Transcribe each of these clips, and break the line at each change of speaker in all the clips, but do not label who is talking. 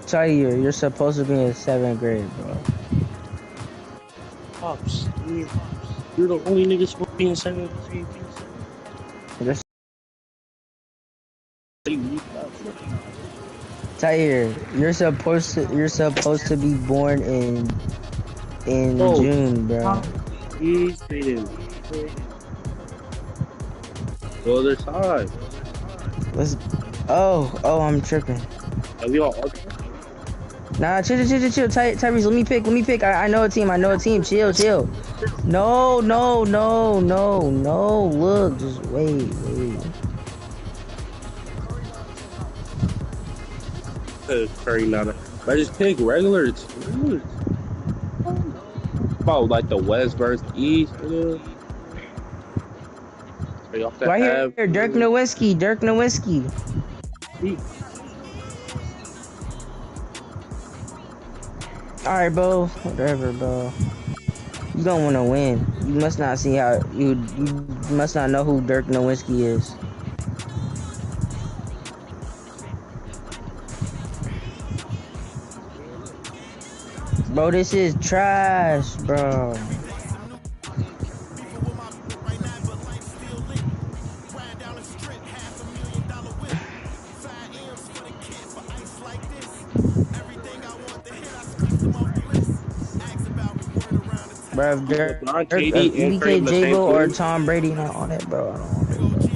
Tyre, you're supposed to be in 7th grade, bro.
Pops, you're the only nigga supposed to be in 7th grade.
Just Tyre, you're supposed to be born in June, bro.
He's fading. The other side.
Let's. Oh, I'm tripping.
Are we all?
Nah, chill. Tyrese, let me pick. I know a team. Chill. No. Look, just wait.
Curry not. I just pick regular teams. About like the West versus East.
Right here, Dirk Nowitzki. Alright, bro. Whatever, bro. You don't want to win. You must not see how you must not know who Dirk Nowitzki is. Bro, this is trash, bro. Bro, if EBK, J-Bo, or Tom Brady not on it, bro. I don't want it,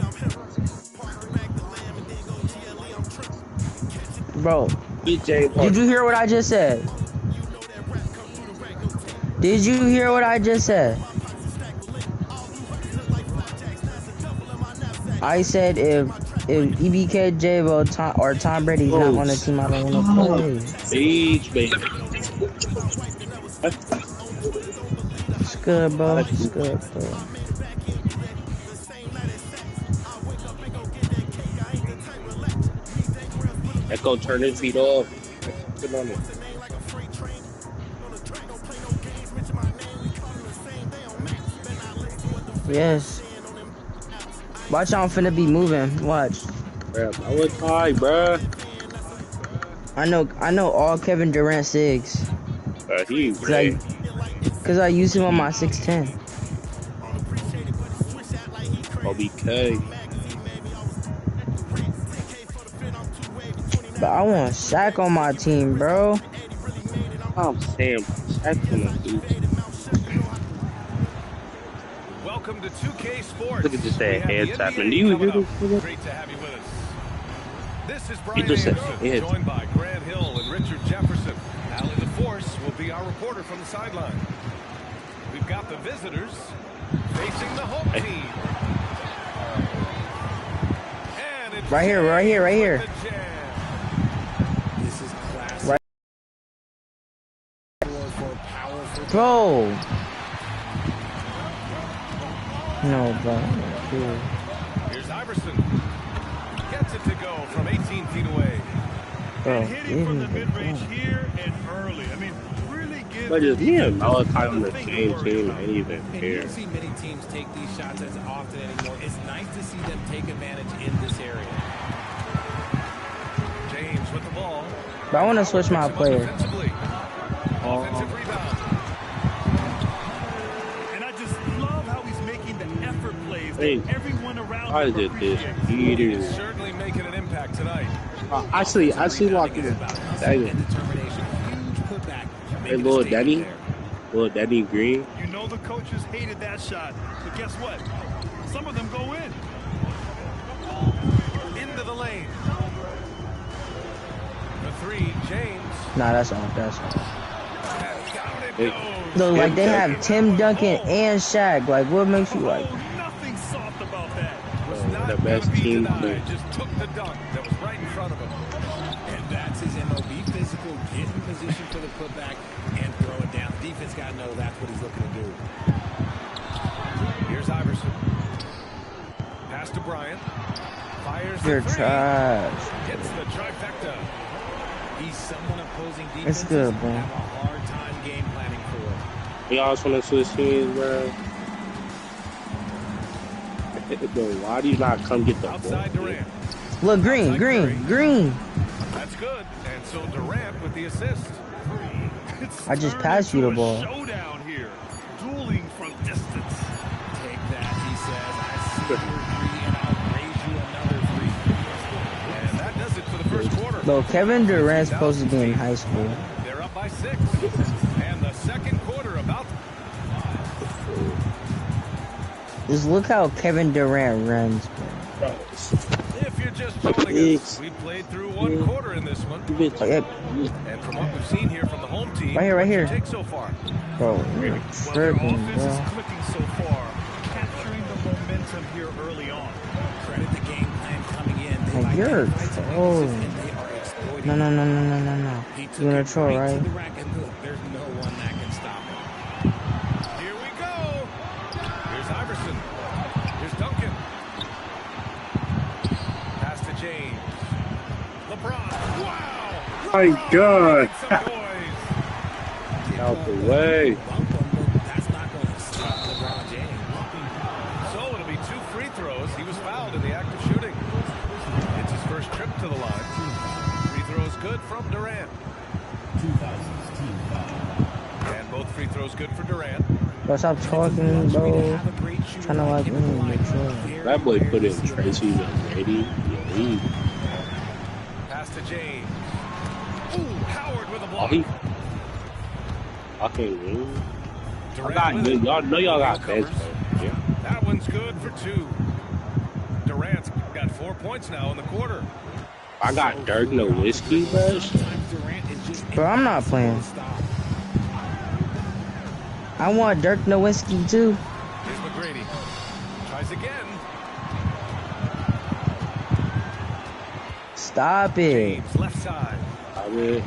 bro. Did you hear what I just said? I said if EBK, J-Bo, or Tom Brady's not on the team, I don't want to play.
Beach, baby.
It's good, bro.
Echo, turn his feet off. Put on it.
Yes. Watch, I'm finna be moving. Watch.
Yeah, I was high, bruh.
I know all Kevin Durant SIGs.
He's great.
Cause I use him on my 610.
OBK.
But I want Shaq on my team, bro.
I'm saying Shaq on the dude.
Welcome to 2K Sports.
Look at this head tapping. Do you hear this?
Great to have you with us. This is Brian
He just said
Anderson, joined by Grant Hill and Richard Jefferson. Allie LaForce will be our reporter from the sideline. We've got the visitors facing the home team. And it's
right here.
This is classic.
Right. Bro. No, bro.
Here's Iverson. Gets it to go from 18 feet away.
Bro,
and hitting from the mid-range here and early. I mean, really gives.
But just me and Malachi on the same team, I ain't even
and you
care.
don't see many teams take these shots as often anymore. It's nice to see them take advantage in this area.
James with the ball.
But I want to switch my player.
Offensive rebound.
And I just love how he's making the effort plays that
Hey,
everyone around
I
him
did this.
appreciates.
He's certainly making an impact tonight.
Actually, like this. Dang. Hey, little Daddy Green.
You know the coaches hated that shot, but guess what? Some of them go in.
Into the lane. The three, James.
Nah, that's off.
Hey,
No, like they have Tim Duncan and Shaq. Like, what makes you like?
Nothing soft about that.
the best team.
Just took the dunk that was right in front of him.
And that's his MO. Be physical, get in position for the putback, and throw it down. Defense got to know that's what he's looking to do.
Here's Iverson. Pass to Bryant. Fires
You're
the three.
trash.
Gets the trifecta.
He's someone opposing
It's
defenses
good, bro.
have a hard time game planning for.
Y'all just want to switch teams, bro. Bro, why do you not come get the ball?
Outside Durant.
Look, green.
That's That's good. And so Durant with the assist.
I just passed you the ball.
Showdown here. Dueling from distance.
Take that, he says. I see your three, and I'll raise you another three.
And that does it for the first quarter.
Bro, Kevin Durant's supposed to be in high school.
They're up by 6. And the second quarter about.
Just look how Kevin Durant runs, bro.
If you're just joining us, we played through one quarter in this one.
Oh, yep.
And from what we've seen here from the home team,
Right here.
Take so far.
Bro, you're
Well, their
tripping,
offense is
bro.
clicking so far, capturing the momentum here early on.
Credit the game plan coming in.
Like, you're trolling.
And they are exploiting.
No.
He took
You wanna
it
troll,
right
right?
to the rack, and look, there's no one that can stop him.
Here we go. Here's Iverson. Here's Duncan. Pass to James. LeBron. Wow.
My God.
Making some noise.
Out the way.
Bump him, but that's not going to stop LeBron James.
So it'll be 2 free throws. He was fouled in the act of shooting. It's his first trip to the line. Free throws good from Durant. And both free throws good for Durant.
Bro, stop talking, bro. Trying to like make sure.
That boy put in Tracy McGrady. Yeah,
Pass to James. Ooh, Howard with a block.
I can't win.
Durant
I got
with
good.
it.
Y'all know y'all got
Covers.
bench, man. Yeah.
That one's good for 2. Durant's got 4 points now in the quarter.
I got Dirk Nowitzki, bro.
Bro, I'm not playing. I want Dirk Nowitzki too.
Here's McGrady. Tries again.
Stop it.
James, left side.
I mean,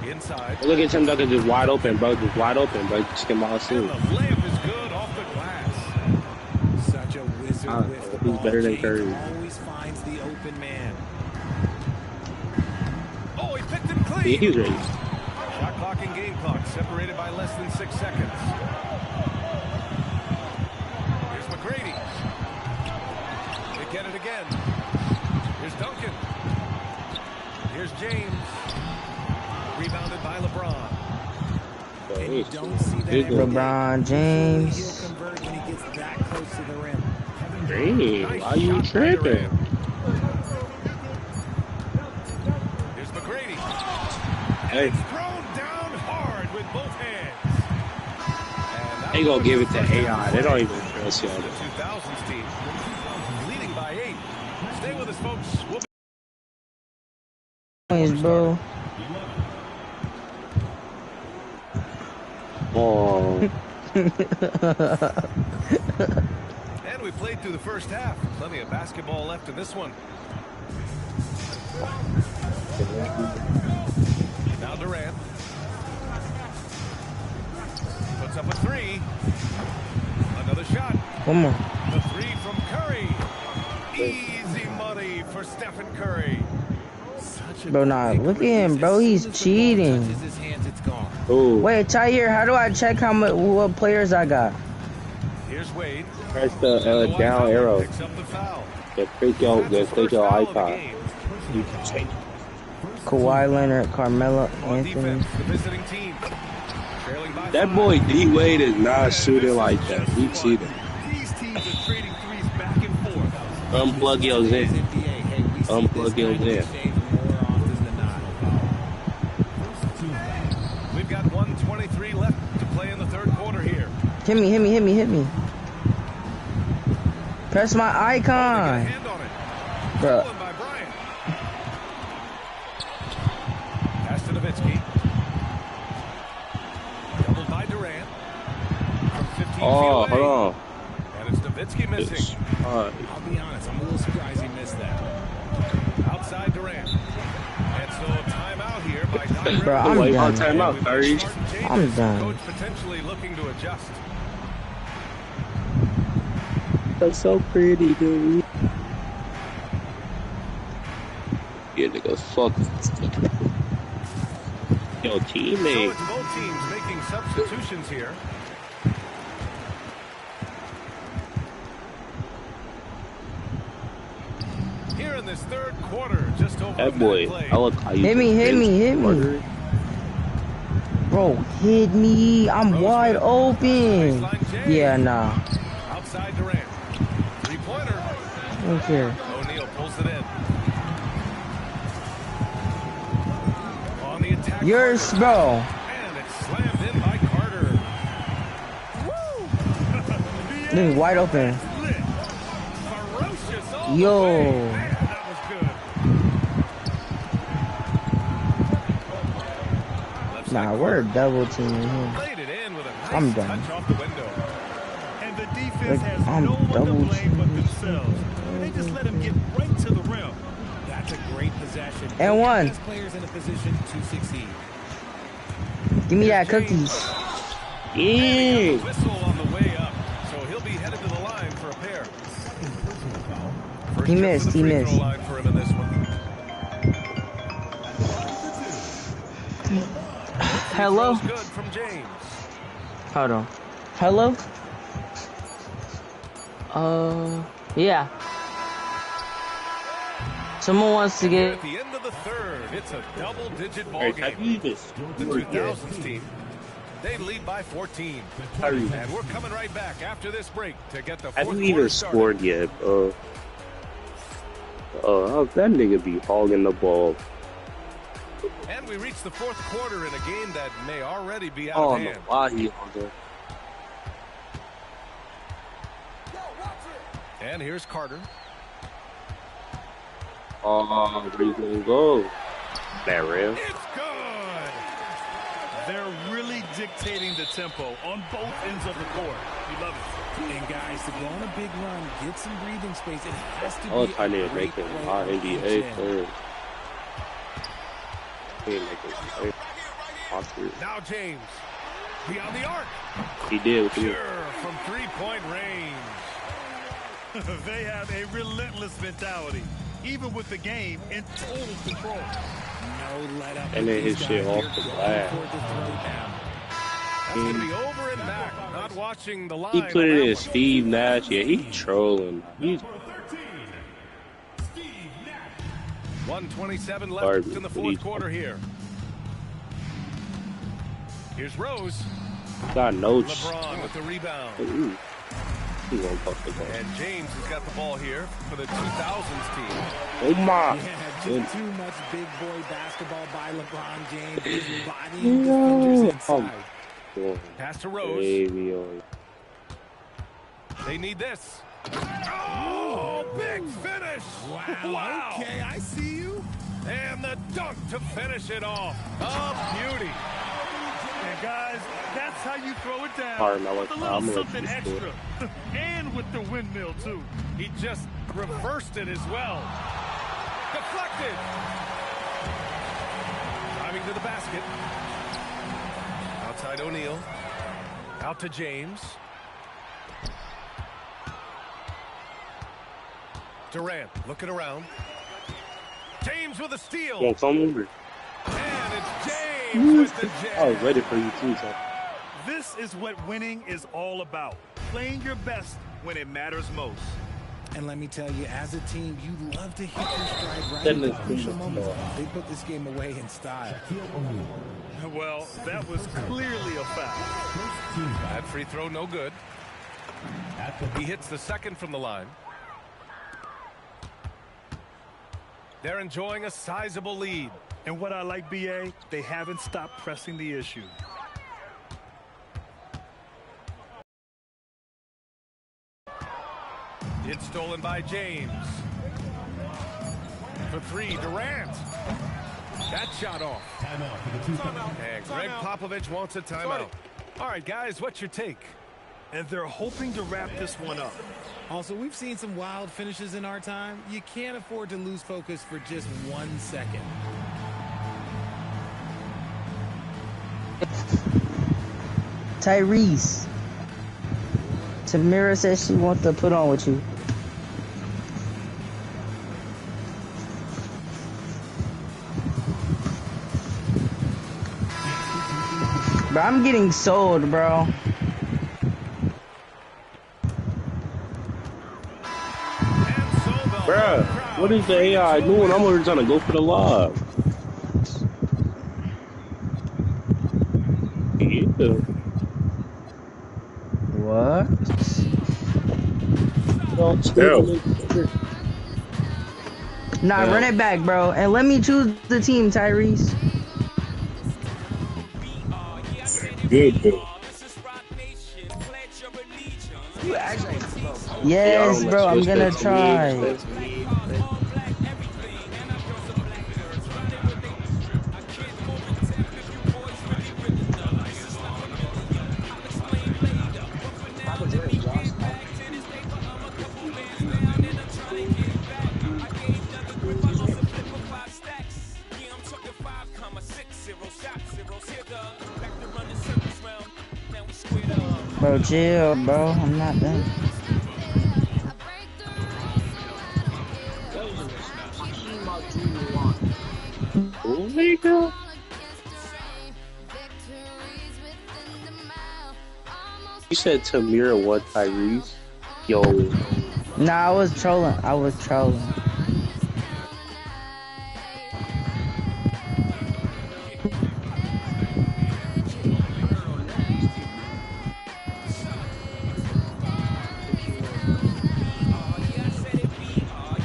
Inside.
look at Tim Duncan just wide open, bro. Just wide open, bro. Just get my
And
soon.
the layup is good off the glass.
Such a wizard with the
He's
ball.
better than
James
Curry.
always finds the open man.
Oh, he picked him clean.
Yeah, he's ready.
Shot clock and game clock separated by less than 6 seconds. Here's McGrady. They get it again. Here's Duncan. Here's James. Rebounded by LeBron.
And you don't see that
Good
every day.
LeBron James.
He'll convert when he gets that close to the rim.
Hey,
Nice
why you
shot by
tripping?
Durant. Here's McGrady.
Hey,
It's thrown down hard with both hands. And that
they gonna
was
give it
the
to
first
AI. They don't even trust y'all.
The 2000s team leading by 8. Stay with us, folks. We'll be
Points, bro.
Oh,
And we played through the first half. Plenty of basketball left in this one. Now Durant. Puts up a 3. Another shot.
One more.
The 3 from Curry. Easy money for Stephen Curry.
Bro, nah, look at him, bro. He's cheating.
Touches his hands, it's gone.
oh,
Wait, Tyre, how do I check what players I got?
Here's Wade.
press the down arrow.
Picks up the foul.
Just click your
Foul of the
iPod.
game.
Kawhi Leonard, Carmelo
On
Anthony.
defense, the visiting team. Trailing by
That
5.
boy D Wade is not shooting like that. He cheating.
These teams are trading threes back and forth.
Unplug your Zen.
NBA, hey, we see
Unplug
this
your
kind of
Zen.
exchange more often than not.
We've got 1:23 left to play in the third quarter here.
Hit me. Press my
Get a
icon.
hand on it.
Bro,
Stolen by Bryant. Pass to Nowitzki. Doubled by Durant. From 15 feet
Oh,
away.
hold on.
And it's Nowitzki missing.
I'll be honest, I'm a little surprised he missed that.
Outside Durant. And so timeout here by Doc
bro,
Rivers.
I'm
Wait, on
done.
timeout,
We've got
Curry.
Martin James,
I'm done.
Coach potentially looking to adjust.
That's so pretty, dude. Yeah, nigga, fuck. Yo,
So
teammate.
it's both teams making substitutions here. Here in this third quarter, just
Just over a
That
minute
boy,
played.
I look how you
Hit me, hit me, hit me.
harder.
Bro, hit me. I'm
Rose
wide
with it.
open.
Baseline James.
Yeah, nah.
Outside Durant. Three-pointer.
I don't care.
O'Neal pulls it in. On the attack.
Yours,
Carter.
bro.
And it's slammed in by Carter. Woo!
This is wide open.
Lit. Ferocious all the
Yo.
way. Man, that was good. Left side
Nah,
corner.
we're double teaming him.
Played it in with a nice
I'm done.
touch off the window.
And the defense
Like,
has
I'm
no one to
double
blame but
teaming.
themselves. They just let him get right to the rim.
That's a great possession.
And
Put
one.
your best players in a position to succeed.
Give me that cookies.
Yeah.
Whistle on the way up, so he'll be headed to the line for a pair. First
He
trip to
missed,
the
he
free
missed.
throw line for him in this one.
Hello?
Throw's good from James.
Hold on. Hello? Yeah. Someone wants to
At
get.
the end of the third, it's a double-digit ball
Hey,
game.
have you even
The
scored yet?
2000s team, they lead by 14.
Harry,
And we're coming right back after this break to get the
have
fourth
you even
quarter started.
scored yet? How that nigga be hogging the ball?
And we reach the fourth quarter in a game that may already be out
Oh
of
no,
hand.
why he hogging?
And here's Carter.
Oh, where you gonna go? That rail.
It's good.
They're really dictating the tempo on both ends of the court. We love it.
And guys, to go on a big run, get some breathing space, it has to
I was
be
trying
a
to
great
make him
play
hot
on each
NBA
end.
player. He didn't make it awkward.
Now James. Beyond the arc.
He did. He did.
Sure, from three-point range.
They have a relentless mentality, even with the game in total control.
No let up.
And then his
These
shit
guys
off
here
the
going
glass.
for the throwdown.
That's going to be over and back. Not watching the line.
He put
on
it
that
in
one.
Steve Nash. Yeah, he trolling. He's
1:27 left
Garbage,
in the
but
fourth
he's-
quarter here. Here's Rose.
got no.
LeBron with the rebound.
Ooh. He gonna fuck the ball.
And James has got the ball here for the 2000s team.
Oh my.
Yeah,
Good.
just too much big boy basketball by LeBron James. His body
No.
defenders
Oh.
inside.
Pass to Rose.
Baby, oh.
They need this. Oh, big finish.
Wow. Okay, I see you.
And the dunk to finish it off. A beauty.
And guys, that's how you throw it down.
Pardon, I
with a
I'm
little
gonna
something
let you
extra. And with the windmill, too.
He just reversed it as well. Deflected. Driving to the basket. Outside O'Neal. Out to James. Durant looking around. James with a steal.
Won't come over.
And it's James with the jam.
I was ready for you too, so.
This is what winning is all about. Playing your best when it matters most.
And let me tell you, as a team, you love to hit your stride right
Then
at the
it's
crucial
good.
moments. They put this game away in style.
Well, that was clearly a foul.
That free throw no good. He hits the second from the line. They're enjoying a sizable lead.
And what I like, BA, they haven't stopped pressing the issue.
It's stolen by James. For three, Durant. That shot off. And Greg Popovich wants a timeout. All right, guys, what's your take?
And they're hoping to wrap this one up.
Also, we've seen some wild finishes in our time. You can't afford to lose focus for just 1 second.
Tyrese. Tamira says she wants to put on with you. Bro, I'm getting sold, bro.
Bruh, what What is the AI doing? I'm already trying to go for the lob. Yeah.
What?
Y'all
Still.
stupid motherfucker.
Nah, run
Now,
it back, bro. And let me choose the team, Tyrese.
Good, good.
You actually, bro.
y'all
Yes,
don't like
bro. I'm
switch
gonna
that to me.
try. Bro, chill, bro. I'm not done.
Oh, nigga. You said Tamir what, Tyrese? Yo.
Nah, I was trolling. I was trolling.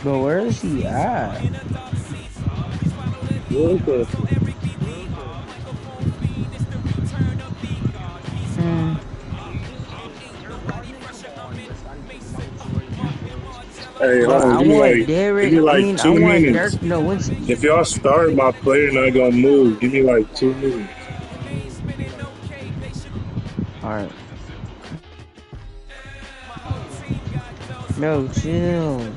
But where is he at?
What the?
Hmm.
Hey,
Bro,
hold on.
I want
Give
Derek.
me
I
like
mean, I
two
want Dirk
minutes.
Nowitzki.
If y'all start, my player not gonna move. Give me like 2 minutes.
All right. Bro, chill.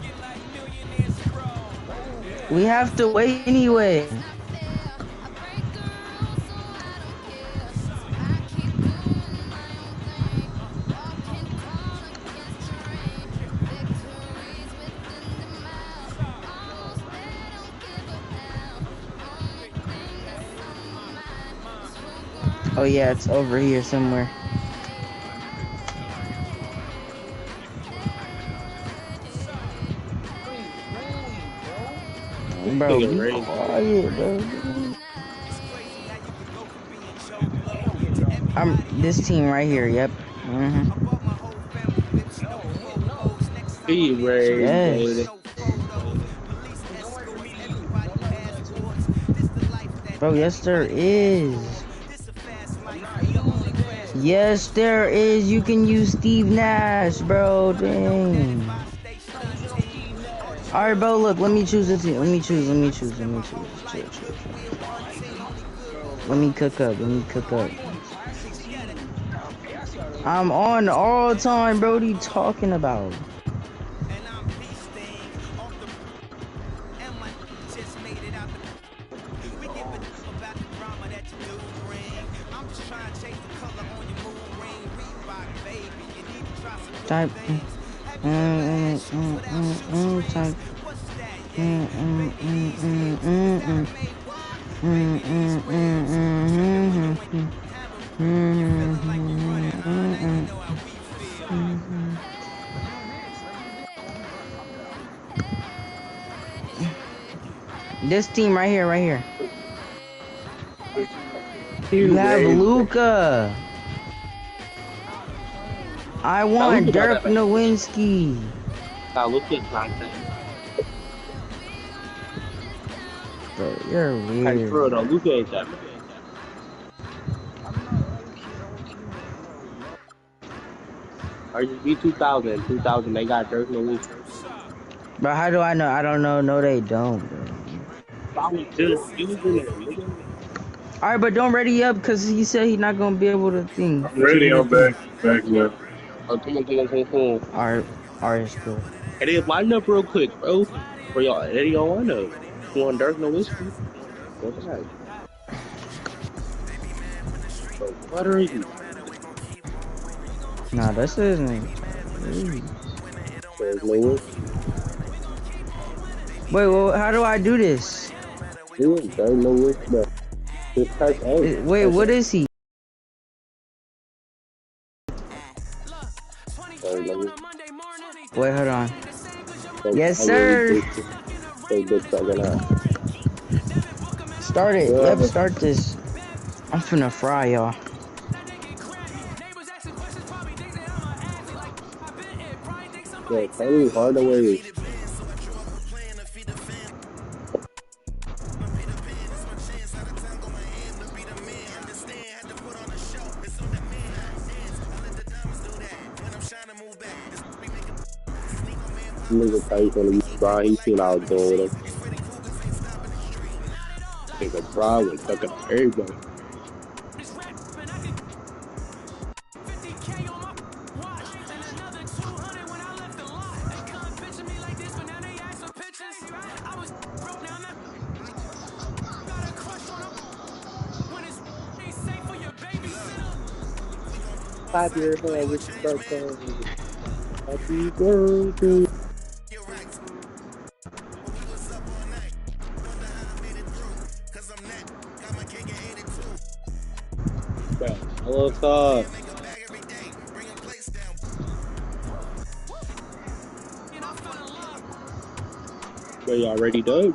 We have to wait anyway. Oh yeah, it's over here somewhere.
This
Bro,
nigga
be
Ray.
quiet, bro. I'm this team right here. Yep.
He Ray,
Yes.
baby.
Bro, yes there is. Yes there is. You can use Steve Nash, bro. Dang. All right, bro. Look, let me choose the team. Let me choose. Let me choose. Let me choose. Chill, chill, chill. Let me cook up. Let me cook up. I'm on all time, bro. What are you talking about? Type. Type. This team right here, right here.
He
You have
Ray, baby.
Luca. I
Now look
want
about
Dirk
that back.
Nowinski.
Now look at content.
Bro, you're
Hey, for real
weird.
though, Luka ain't that bad. RGB 2000, they got Dirk Nowitzki.
Bro, how do I know? I don't know. No, they don't, bro.
I was just using it, nigga.
Alright, but don't ready up because he said he's not gonna be able to think.
I'm
To
ready.
do the
I'm
thing.
back. Back now.
Oh, come on.
Alright, it's cool.
Hey, they line up real quick, bro. For y'all, Eddie, y'all line up. You want Dirk Nowitzki? Go back. Bro, what are you?
Nah, this isn't Tyrese.
Dirk Nowitzki.
Wait, well, how do I do this?
Yeah, Dirk Nowitzki, bro. Just type A.
Wait,
Type
what
A.
is he?
Dirk Nowitzki.
Wait, hold on.
Bro,
Yes,
I really
sir.
did this. So good second half.
Start it. Yep,
Whoever.
start this. I'm finna fry y'all.
Yeah, Tony Hardaway. Nigga Tyson, he try. He seen I was doing with him. Nigga Bry was ducking on everybody. Clap your hands with your birthday. Happy birthday. Bro, hello, Todd. Bro, y'all ready, Doug?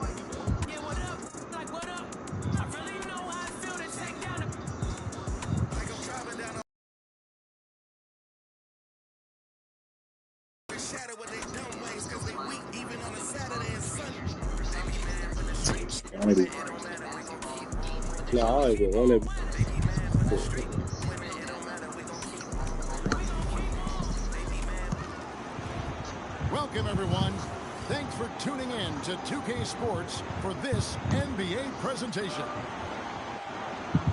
Ready. No, I don't even want to.
Welcome, everyone. Thanks for tuning in to 2K Sports for this NBA presentation.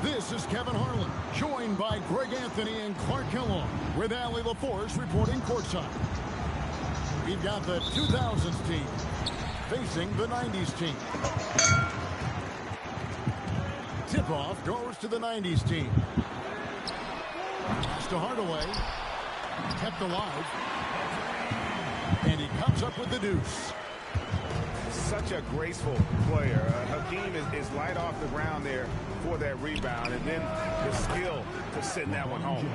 This is Kevin Harlan, joined by Greg Anthony and Clark Kellogg, with Allie LaForce reporting courtside. We've got the 2000s team facing the 90s team. Tip-off goes to the 90s team. Pass to Hardaway. Kept alive. And he comes up with the deuce.
Such a graceful player. Hakeem is light off the ground there for that rebound, and then the skill to send that one home.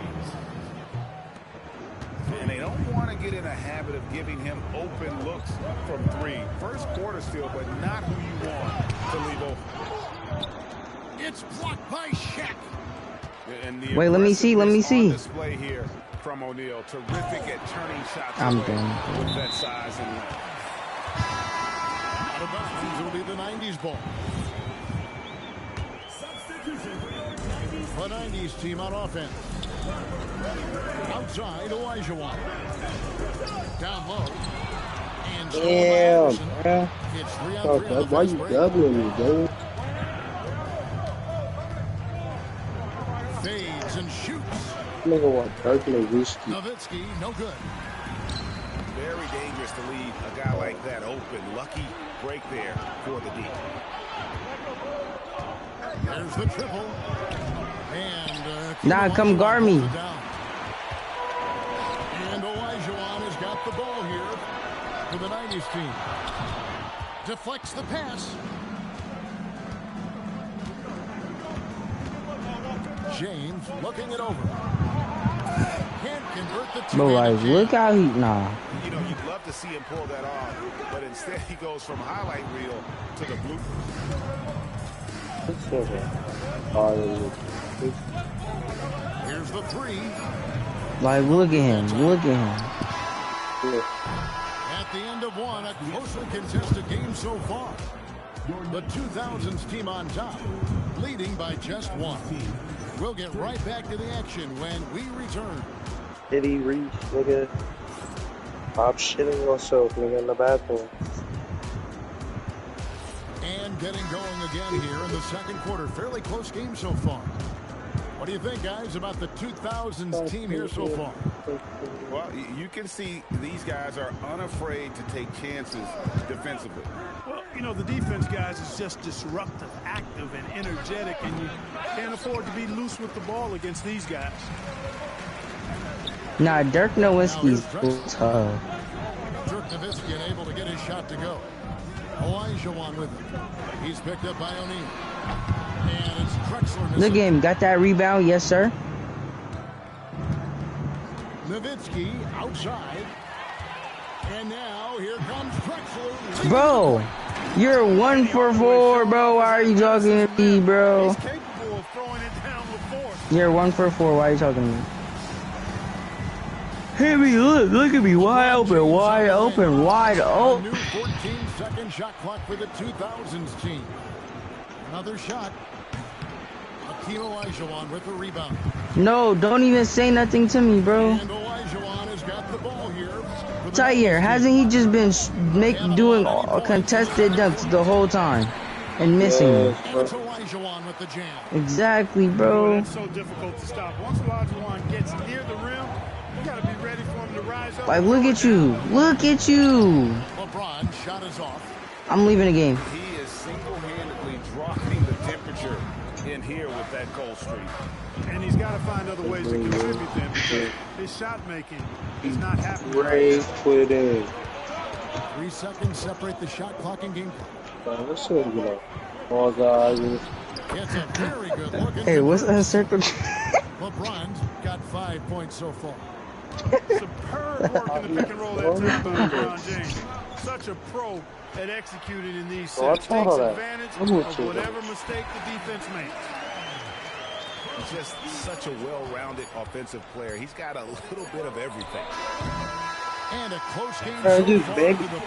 And they don't want to get in a habit of giving him open looks from three. First quarter still, but not who you want to leave open.
It's blocked by Shaq.
And
Wait, let me see. Let me see.
Display here from O'Neal. Terrific at turning shots.
I'm
away
done.
with that size and length.
Out of bounds will be the 90s ball. The 90s team on offense. Outside, Olajuwon. Down low. And
Damn, bro.
it's 3-on-3.
Why you doubling me, bro?
Fades and shoots.
Nigga want Dirk Nowitzki.
Nowitzki, no good.
Very dangerous to leave a guy like that open. Lucky break there for the D.
There's the triple. And
Nah, come guard me.
And Olajuwon has got the ball here for the 90s team. Deflects the pass. James looking it over. Can't convert the two.
But like, look how he nah.
You know, you'd love to see him pull that off, but instead he goes from highlight reel to the blue.
Here's the three.
Like, look at him. Look at him.
At the end of one, a closely contested game so far. The 2000s team on top, leading by just one. We'll get right back to the action when we return.
Did he reach, nigga? Stop shitting yourself, nigga, in the bathroom.
And getting going again here in the second quarter. Fairly close game so far. What do you think, guys, about the 2000s team here so far?
Well, you can see these guys are unafraid to take chances defensively.
Well, you know, the defense, guys, is just disruptive, active, and energetic, and you can't afford to be loose with the ball against these guys.
Nah, Dirk Nowitzki's tough.
Dirk Nowitzki unable to get his shot to go. Olajuwon with him. He's picked up by O'Neal. And it's Drexler.
Look at him. Got that rebound? Yes, sir.
Nowitzki outside. And now here comes Drexler.
Bro, You're 1 for 4, bro. Why are you talking to me, bro?
He's capable of throwing it down with force.
You're 1 for 4. Why are you talking to me? Hey, me, look at me. Wide open, wide open, wide open.
New 14-second shot clock for the 2000s team. Another shot. Akeem Olajuwon with the rebound.
No, don't even say nothing to me, bro.
And Olajuwon has got the ball here.
Tyre, hasn't he just been doing contested dunks the whole time and missing them?
Olajuwon with the jam.
Exactly, bro.
It's so difficult to stop. Once Olajuwon gets near the rim, you got to be ready for him to rise up.
Like, look at you. Look at you.
LeBron shot is off.
I'm leaving the game.
He is single-handedly dropping the temperature in here with that cold streak.
And he's got to find other ways to contribute them because his shot making is not happening.
Ray put it in.
3 seconds separate the shot clock and game clock.
What's up, you know? All guys.
It's a very good look.
Hey, what's that circle?
LeBron's got 5 points so far.
Superb work in the pick and roll that time by LeBron James. Such a pro at executing in these sets. Takes advantage of whatever mistake the defense makes.
He's just such a well-rounded offensive player. He's got a little bit of everything.
And a close game.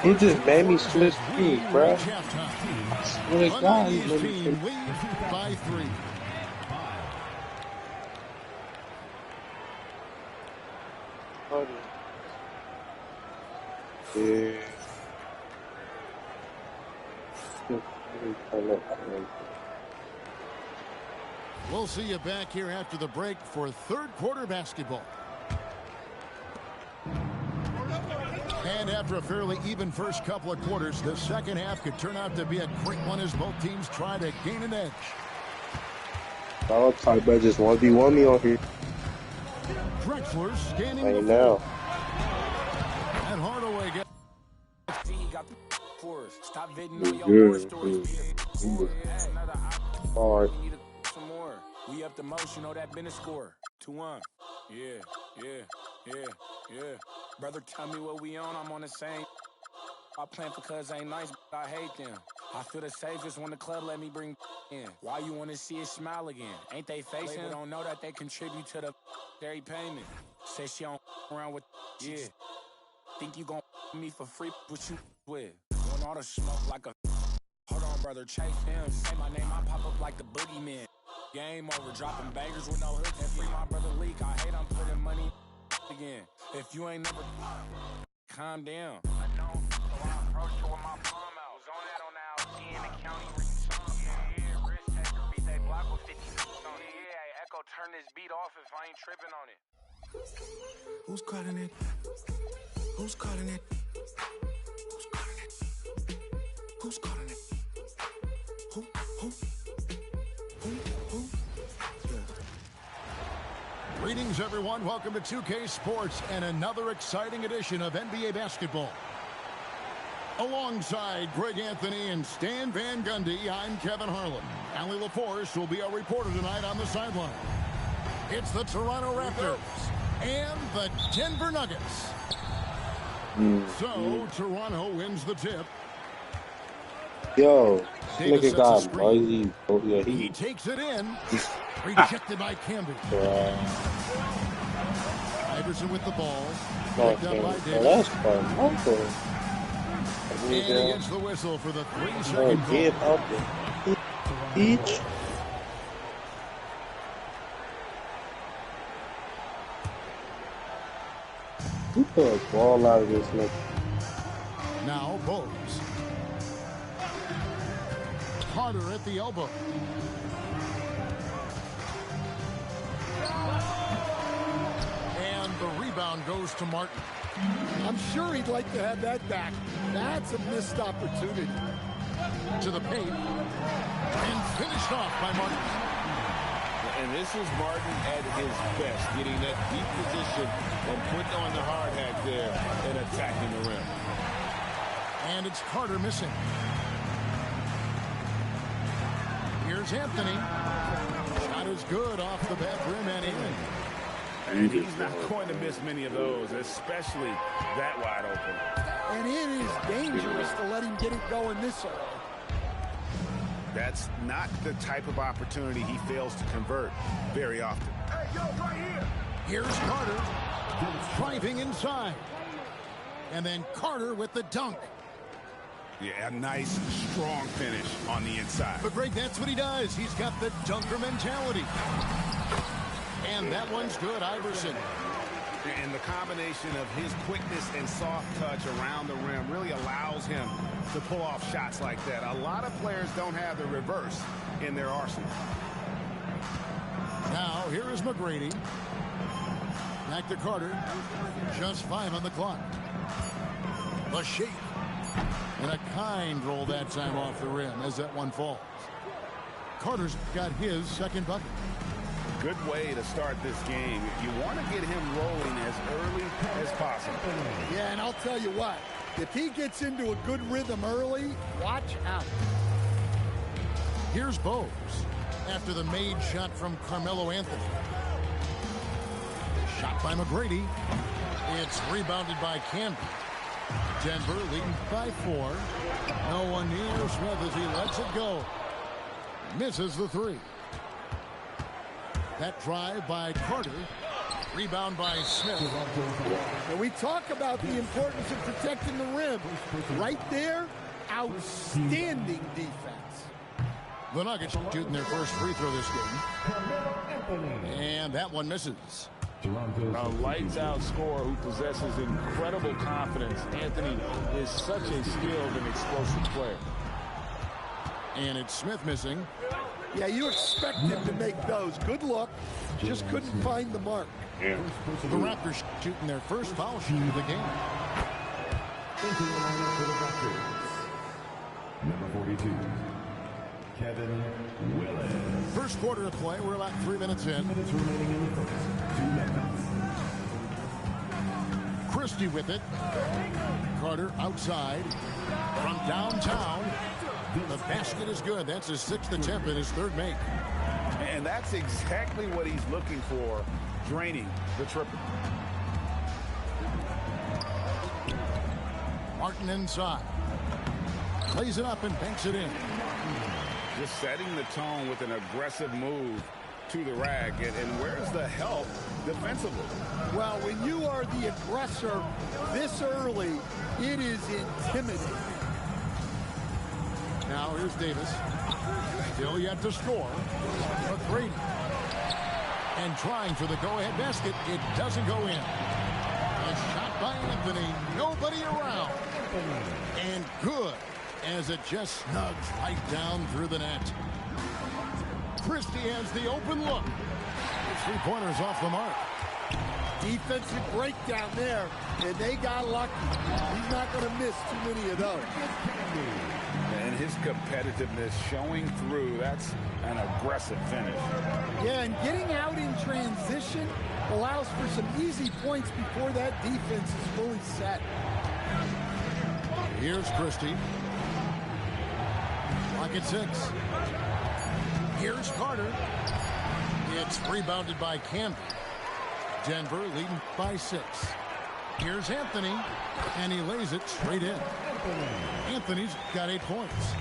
He just made me switch speed, bro. I swear to God, he made me switch.
By 3.
Yeah.
We'll see you back here after the break for third quarter basketball. And after a fairly even first couple of quarters, the second half could turn out to be a great one as both teams try to gain an edge.
I'll talk about just 1v1 me on here.
Drexler scanning
Right
the
now.
And Hardaway gets.
Hard.
We up the most, you know that been a score. 2-1. Yeah. Brother, tell me what we on, I'm on the same. I plan for cuz ain't nice, but I hate them. I feel the safest when the club let me bring in. Why you wanna see it smile again? Ain't they facing? They don't know that they contribute to the dairy payment. Say she don't around with, yeah. Think you gon' me for free, what you with? Doing all the smoke like a, hold on, brother, chase him. Say my name, I pop up like the boogeyman. Game over, dropping bangers with no hooks. And free my brother Leak, I hate I'm putting money again. If you ain't never, calm down. I know, so I approached her with my palm out. Was on that on the LG in the county reading songs. Yeah, wrist taker, beat they block with 50 on it. Yeah, Echo, turn this beat off if I ain't tripping on it. Who's calling it? Who's calling it? Who's calling it? Who's calling it? Who?
Greetings, everyone. Welcome to 2K Sports and another exciting edition of NBA basketball. Alongside Greg Anthony and Stan Van Gundy, I'm Kevin Harlan. Allie LaForce will be our reporter tonight on the sideline. It's the Toronto Raptors and the Denver Nuggets. So, Toronto wins the tip.
Yo, look at God,
bro.
Yeah,
He takes it in. Rejected by Camby. Iverson with the ball. Picked up by Davis.
That's fun.
And he gets the whistle for the 3-second
call. Each. Who put a ball out of this nigga?
Now Bowles. Carter at the elbow. And the rebound goes to Martin.
I'm sure he'd like to have that back. That's a missed opportunity.
To the paint. And finished off by Martin.
And this is Martin at his best, getting that deep position and putting on the hard hat there and attacking the rim.
And it's Carter missing. Here's Anthony. Shot is good off the back rim and in.
And he's not going to miss many of those, especially that wide open.
And it is dangerous to let him get it going this early.
That's not the type of opportunity he fails to convert very often.
Hey, yo, right here. Here's Carter driving inside. And then Carter with the dunk.
Yeah, a nice, strong finish on the inside.
But, Greg, that's what he does. He's got the dunker mentality. And that one's good, Iverson.
And the combination of his quickness and soft touch around the rim really allows him to pull off shots like that. A lot of players don't have the reverse in their arsenal.
Now, here is McGrady. Back to Carter. Just 5 on the clock. The shake. And a kind roll that time off the rim as that one falls. Carter's got his second bucket.
Good way to start this game. You want to get him rolling as early as possible.
Yeah, and I'll tell you what. If he gets into a good rhythm early, watch out.
Here's Bose after the made shot from Carmelo Anthony. Shot by McGrady. It's rebounded by Canby. Denver leading by 4. No one near Smith as he lets it go. Misses the 3. That drive by Carter. Rebound by Smith.
And we talk about the importance of protecting the rim. Right there, outstanding defense.
The Nuggets shooting their first free throw this game. And that one misses.
A lights-out scorer who possesses incredible confidence. Anthony is such a skilled and explosive player.
And it's Smith missing.
Yeah, you expect him to make those. Good look. Just couldn't find the mark.
The Raptors shooting their first foul shot of the game.
Into the lineup for the Raptors. Number 42, Kevin Willis.
First quarter of play. We're about 3 minutes in.
2 minutes remaining in the first. 2 minutes.
Christie with it. Carter outside from downtown. The basket is good. That's his 6th attempt and his 3rd make.
And that's exactly what he's looking for, draining the triple.
Martin inside. Plays it up and banks it in.
Just setting the tone with an aggressive move to the rack. And where's the help defensively?
Well, when you are the aggressor this early, it is intimidating.
Now here's Davis. Still yet to score. McGrady. And trying for the go-ahead basket. It doesn't go in. A shot by Anthony. Nobody around. And good as it just snugs right down through the net. Christie has the open look. 3-pointers off the mark.
Defensive breakdown there, and they got lucky. He's not going to miss too many of those.
And his competitiveness showing through. That's an aggressive finish.
Yeah, and getting out in transition allows for some easy points before that defense is fully set.
Here's Christie. Clock at 6. Here's Carter. It's rebounded by Canby. Denver leading by 6. Here's Anthony, and he lays it straight in. Anthony's got 8 points.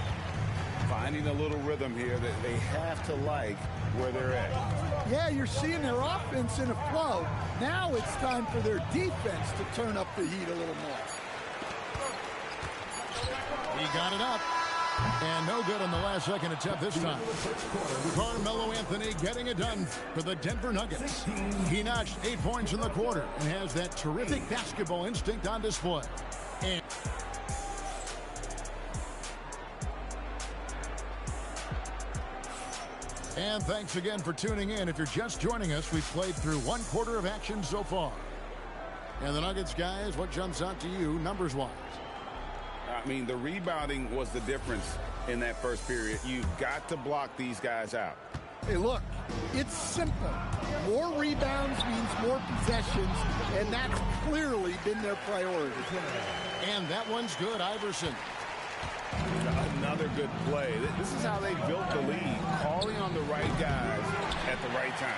Finding a little rhythm here that they have to like where they're at.
Yeah, you're seeing their offense in a flow. Now it's time for their defense to turn up the heat a little more.
He got it up. And no good on the last second attempt this time. Carmelo Anthony getting it done for the Denver Nuggets. He notched 8 points in the quarter and has that terrific basketball instinct on display. And thanks again for tuning in. If you're just joining us, we've played through 1 quarter of action so far. And the Nuggets, guys, what jumps out to you numbers-wise?
I mean, the rebounding was the difference in that first period. You've got to block these guys out.
Hey, look, it's simple. More rebounds means more possessions, and that's clearly been their priority.
And that one's good, Iverson.
Another good play. This is how they built the lead, calling on the right guys at the right time.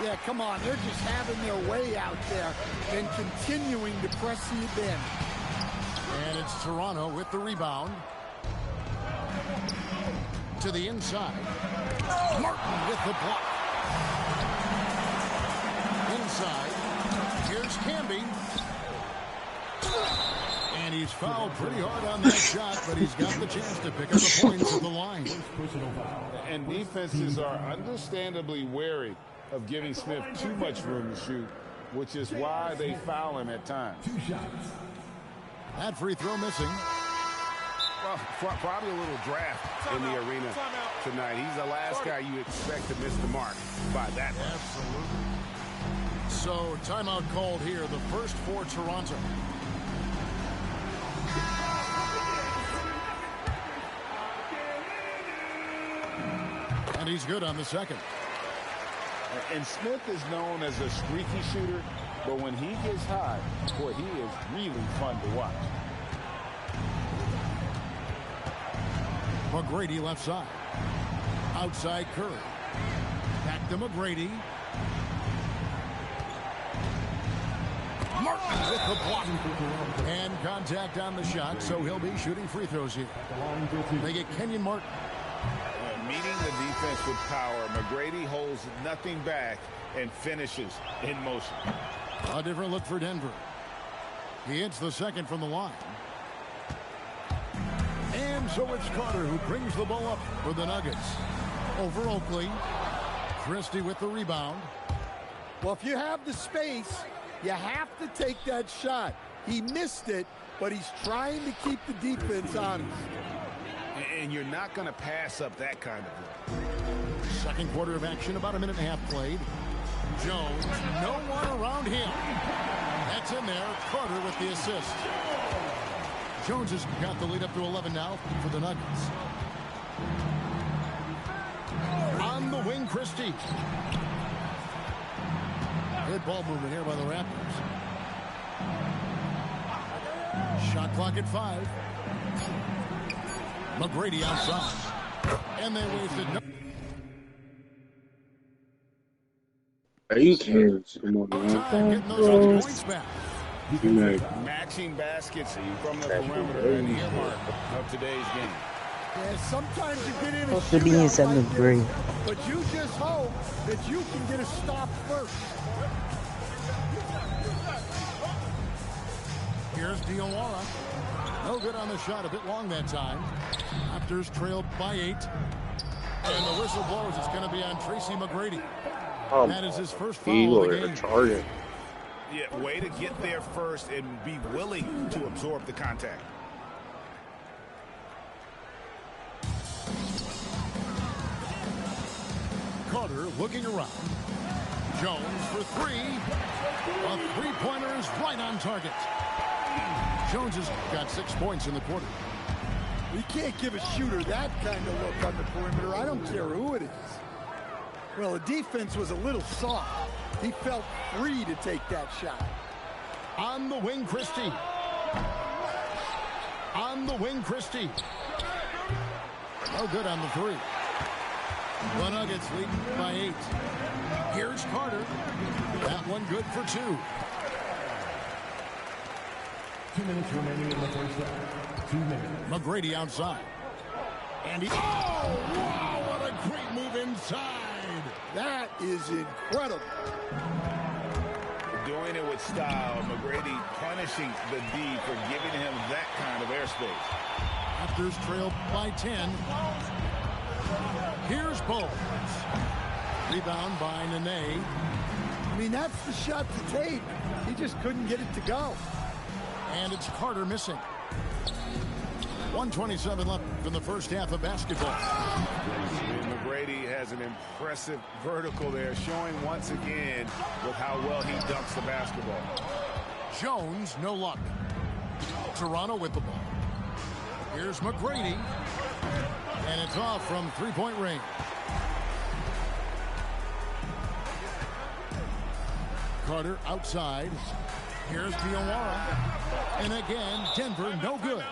Yeah, come on. They're just having their way out there and continuing to press the advantage.
And it's Toronto with the rebound. To the inside. Martin with the block. Inside. Here's Camby. And he's fouled pretty hard on that shot, but he's got the chance to pick up the points at the line.
And defenses are understandably wary of giving Smith too much room to shoot, which is why they foul him at times.
That free throw missing.
Well, probably a little draft in the arena tonight. He's the last guy you expect to miss the mark by that much.
Absolutely. So, timeout called here, the first for Toronto. And he's good on the second.
And Smith is known as a streaky shooter, but when he gets hot, boy, he is really fun to watch.
McGrady left side. Outside Curry. Back to McGrady. Martin with the block. And contact on the shot, so he'll be shooting free throws here. They get Kenyon Martin.
Meeting the defense with power, McGrady holds nothing back and finishes in motion.
A different look for Denver. He hits the second from the line. And so it's Carter who brings the ball up for the Nuggets. Over Oakley. Christie with the rebound.
Well, if you have the space, you have to take that shot. He missed it, but he's trying to keep the defense honest.
And you're not going to pass up that kind of look.
Second quarter of action, about a minute and a half played. Jones, no one around him. That's in there. Carter with the assist. Jones has got the lead up to 11 now for the Nuggets. On the wing, Christie. Good ball movement here by the Raptors. Shot clock at 5. McGrady outside. And they wasted no.
Are you kidding? Come on, man.
Getting those points back.
Matching baskets from the perimeter and the earmark of today's game.
Yeah, sometimes you get in a
Supposed to be in seventh grade.
but you just hope that you can get a stop first.
Here's Diawara. No good on the shot, a bit long that time. Raptors trailed by 8. And the whistle blows. It's going to be on Tracy McGrady. That is his first foul of the game.
Retarded.
Yeah, way to get there first and be willing to absorb the contact.
Carter looking around. Jones for 3. A three-pointer is right on target. Jones has got 6 points in the quarter.
You can't give a shooter that kind of look on the perimeter. I don't care who it is. Well, the defense was a little soft. He felt free to take that shot.
On the wing, Christie. On the wing, Christie. No good on the 3. The Nuggets lead by 8. Here's Carter. That one good for 2.
2 minutes remaining in the first half. 2 minutes.
McGrady outside. And he... Oh, wow, what a great move inside.
That is incredible.
Doing it with style. McGrady punishing the D for giving him that kind of airspace.
Raptors trail by 10. Here's Bowles. Rebound by Nene.
I mean, that's the shot to take. He just couldn't get it to go.
And it's Carter missing. 1:27 left in the first half of basketball.
And McGrady has an impressive vertical there, showing once again with how well he dunks the basketball.
Jones, no luck. Toronto with the ball. Here's McGrady. And it's off from three-point range. Carter outside. Here's Diawara. And again, Denver no good.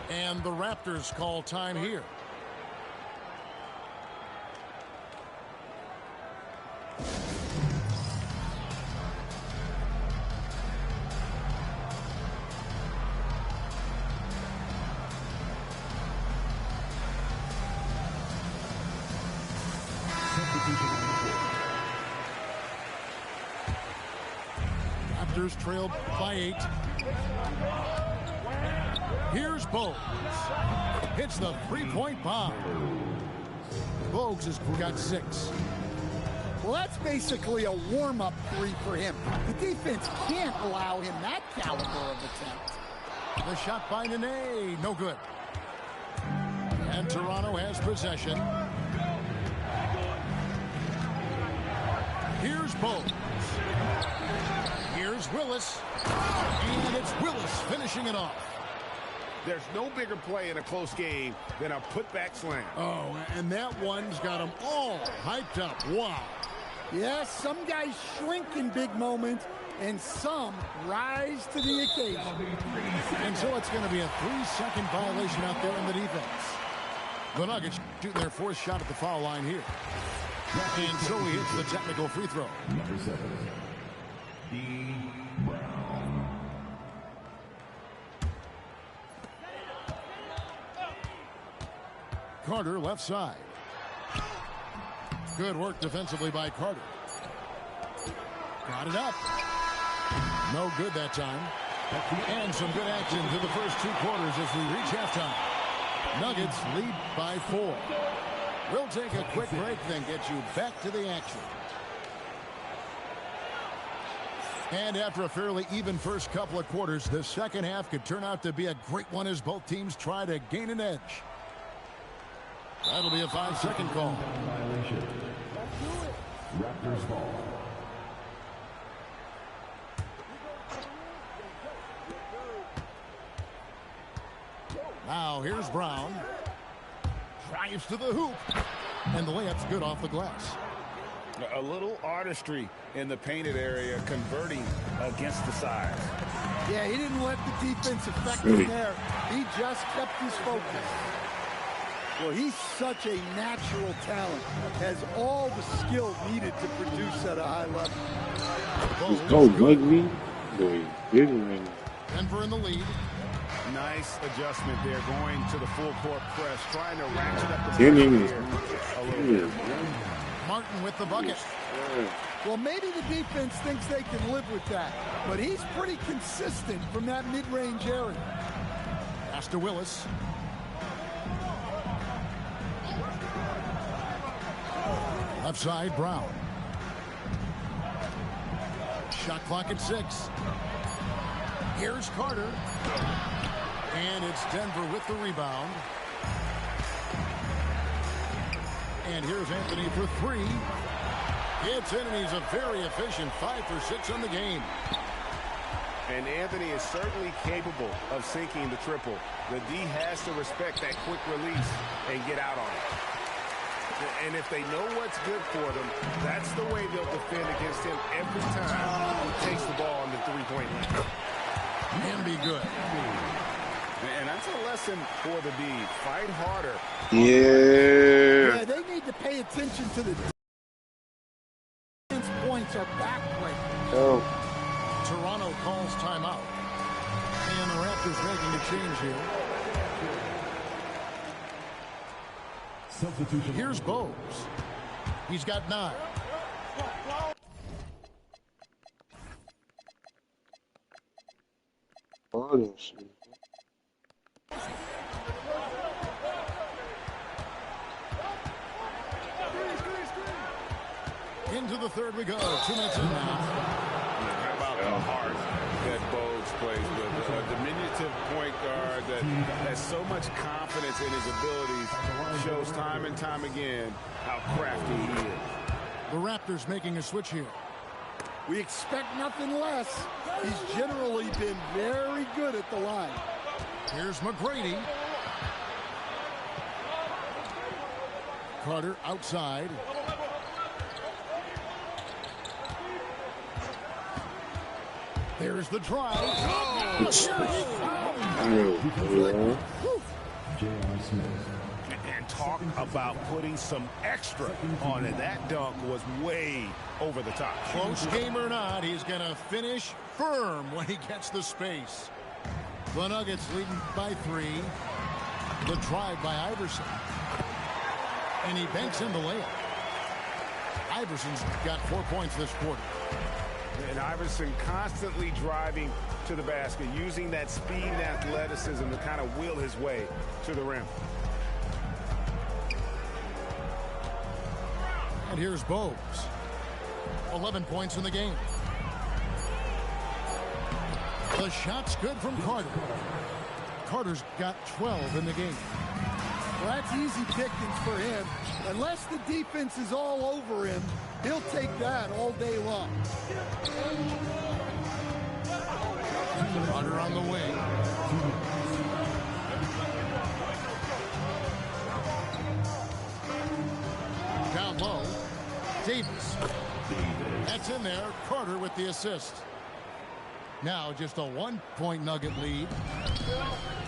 And the Raptors call time here. Raptors trailed by 8. Here's Bogues. Hits the three-point bomb. Bogues has got 6.
Well, that's basically a warm-up 3 for him. The defense can't allow him that caliber of attempt.
The shot by Nene, no good. And Toronto has possession. Here's Bogues. Here's Willis. And it's Willis finishing it off.
There's no bigger play in a close game than a putback slam.
Oh, and that one's got them all hyped up. Wow.
Yes, some guys shrink in big moments, and some rise to the occasion.
And so it's going to be a 3-second violation out there in the defense. The Nuggets shooting their 4th shot at the foul line here. And so he hits the technical free throw.
Number 7, D. Brown.
Carter left side. Good work defensively by Carter. Got it up. No good that time. And some good action through the first 2 quarters as we reach halftime. Nuggets lead by 4. We'll take a quick break, then get you back to the action. And after a fairly even first couple of quarters, the second half could turn out to be a great one as both teams try to gain an edge. That'll be a 5-second call.
Violation. Raptors ball.
Now here's Brown. Drives to the hoop. And the layup's good off the glass.
A little artistry in the painted area, converting against the size.
Yeah, he didn't let the defense affect him there. He just kept his focus. Well, he's such a natural talent. Has all the skill needed to produce at a high level.
Just go rugby. Boy,
Denver in the lead.
Nice adjustment there, going to the full court press, trying to ratchet up the pressure a little bit.
Martin with the bucket.
Well, maybe the defense thinks they can live with that, but he's pretty consistent from that mid-range area.
Pass to Willis. Left side, Brown. Shot clock at 6. Here's Carter. And it's Denver with the rebound. And here's Anthony for 3. It's in, and he's a very efficient 5 for 6 on the game.
And Anthony is certainly capable of sinking the triple. The D has to respect that quick release and get out on it. And if they know what's good for them, that's the way they'll defend against him every time he takes the ball in the three-point line.
And be good.
And that's a lesson for the D. Fight harder.
Yeah, they need to pay attention to the defense. Points are backbreaking.
Oh.
Toronto calls timeout. And the Raptors making a change here.
Substitution.
Here's Bogues. He's got 9.
Oh, shit.
Into the third we go. 2 minutes in now.
How about the heart that Bogues plays with? A diminutive point guard that has so much confidence in his abilities, shows time and time again how crafty he is.
The Raptors making a switch here.
We expect nothing less. He's generally been very good at the line.
Here's McGrady. Carter outside. There's the drive.
J.R. Smith.
And talk about putting some extra on it. That dunk was way over the top.
Close game or not, he's going to finish firm when he gets the space. The Nuggets leading by 3. The drive by Iverson. And he banks in the layup. Iverson's got 4 points this quarter.
And Iverson constantly driving to the basket, using that speed and athleticism to kind of will his way to the rim.
And here's Bowes. 11 points in the game. The shot's good from Carter. Carter's got 12 in the game.
Well, that's easy pickings for him. Unless the defense is all over him, he'll take that all day long.
Carter on the wing. Down low. Davis. That's in there. Carter with the assist. Now just a 1-point Nugget lead.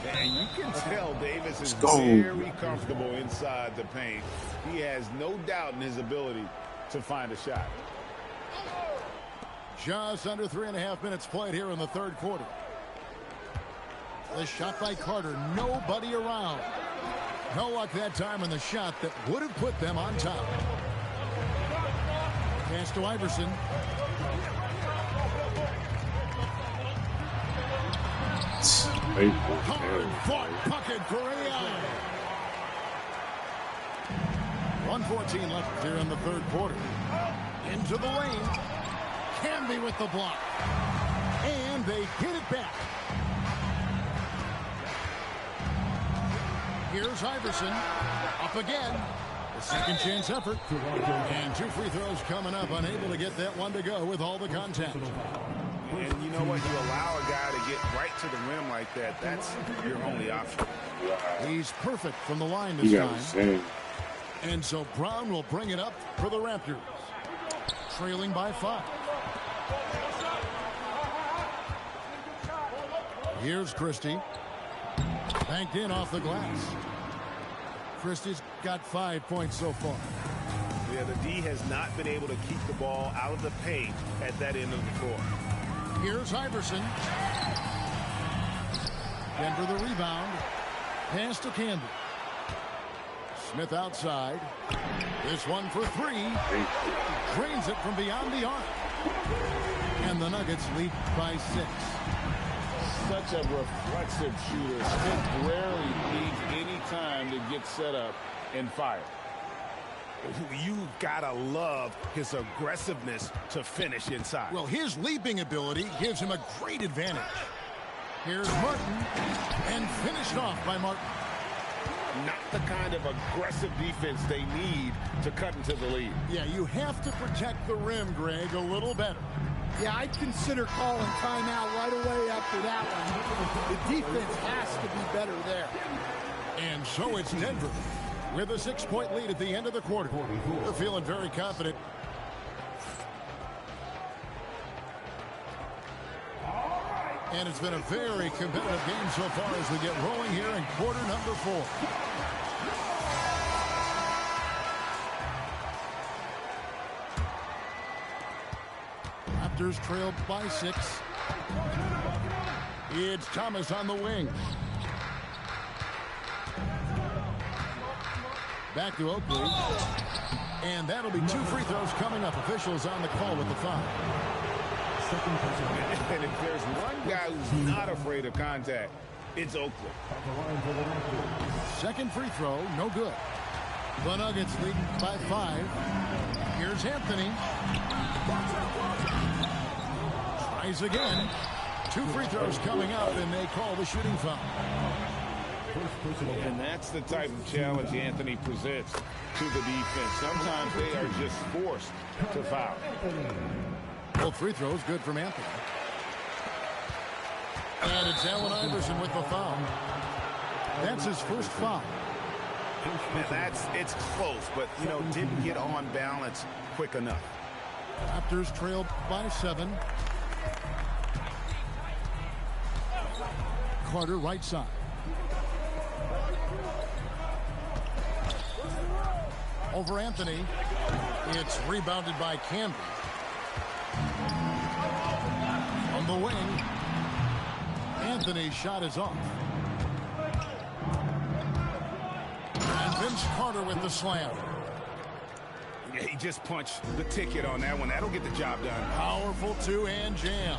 And you can tell Davis is very comfortable inside the paint. He has no doubt in his ability to find a shot.
Just under 3.5 minutes played here in the third quarter. The shot by Carter. Nobody around. No luck that time in the shot that would have put them on top. Pass to Iverson. Hard fought bucket for AI. 1:14 left here in the third quarter. Into the lane. Canby with the block. And they get it back. Here's Iverson. Up again. A second chance effort. And 2 free throws coming up. Unable to get that one to go with all the contact.
And you know what? You allow a guy to get right to the rim like that. That's your only option.
He's perfect from the line this time. And so Brown will bring it up for the Raptors. Trailing by 5. Here's Christie. Banked in off the glass. Christie's got 5 points so far.
Yeah, the D has not been able to keep the ball out of the paint at that end of the floor.
Here's Iverson. Denver the rebound. Pass to Canby. Smith outside. This one for 3. Drains it from beyond the arc. And the Nuggets lead by 6.
Such a reflexive shooter. Smith rarely needs any time to get set up and fire. You gotta love his aggressiveness to finish inside.
Well, his leaping ability gives him a great advantage. Here's Martin, and finished off by Martin.
Not the kind of aggressive defense they need to cut into the lead.
Yeah, you have to protect the rim, Greg, a little better.
Yeah, I'd consider calling timeout right away after that one. The defense has to be better there.
And so it's Denver with a 6-point lead at the end of the quarter. They're feeling very confident. And it's been a very competitive game so far as we get rolling here in quarter number 4. Raptors trail by 6. It's Thomas on the wing. Back to Oakley. And that'll be 2 free throws coming up. Officials on the call with the foul.
And if there's one guy who's not afraid of contact, it's Oakley.
Second free throw, no good. The Nuggets lead by 5. Here's Anthony. Tries again. 2 free throws coming up, and they call the shooting foul.
And that's the type of challenge Anthony presents to the defense. Sometimes they are just forced to foul.
Both free throws good from Anthony. And it's Allen Iverson with the foul. That's his first foul.
And it's close, but, you know, didn't get on balance quick enough.
Raptors trailed by 7. Carter right side. Over Anthony. It's rebounded by Canby. On the wing. Anthony's shot is off. And Vince Carter with the slam.
Yeah, he just punched the ticket on that one. That'll get the job done.
Powerful two-hand jam.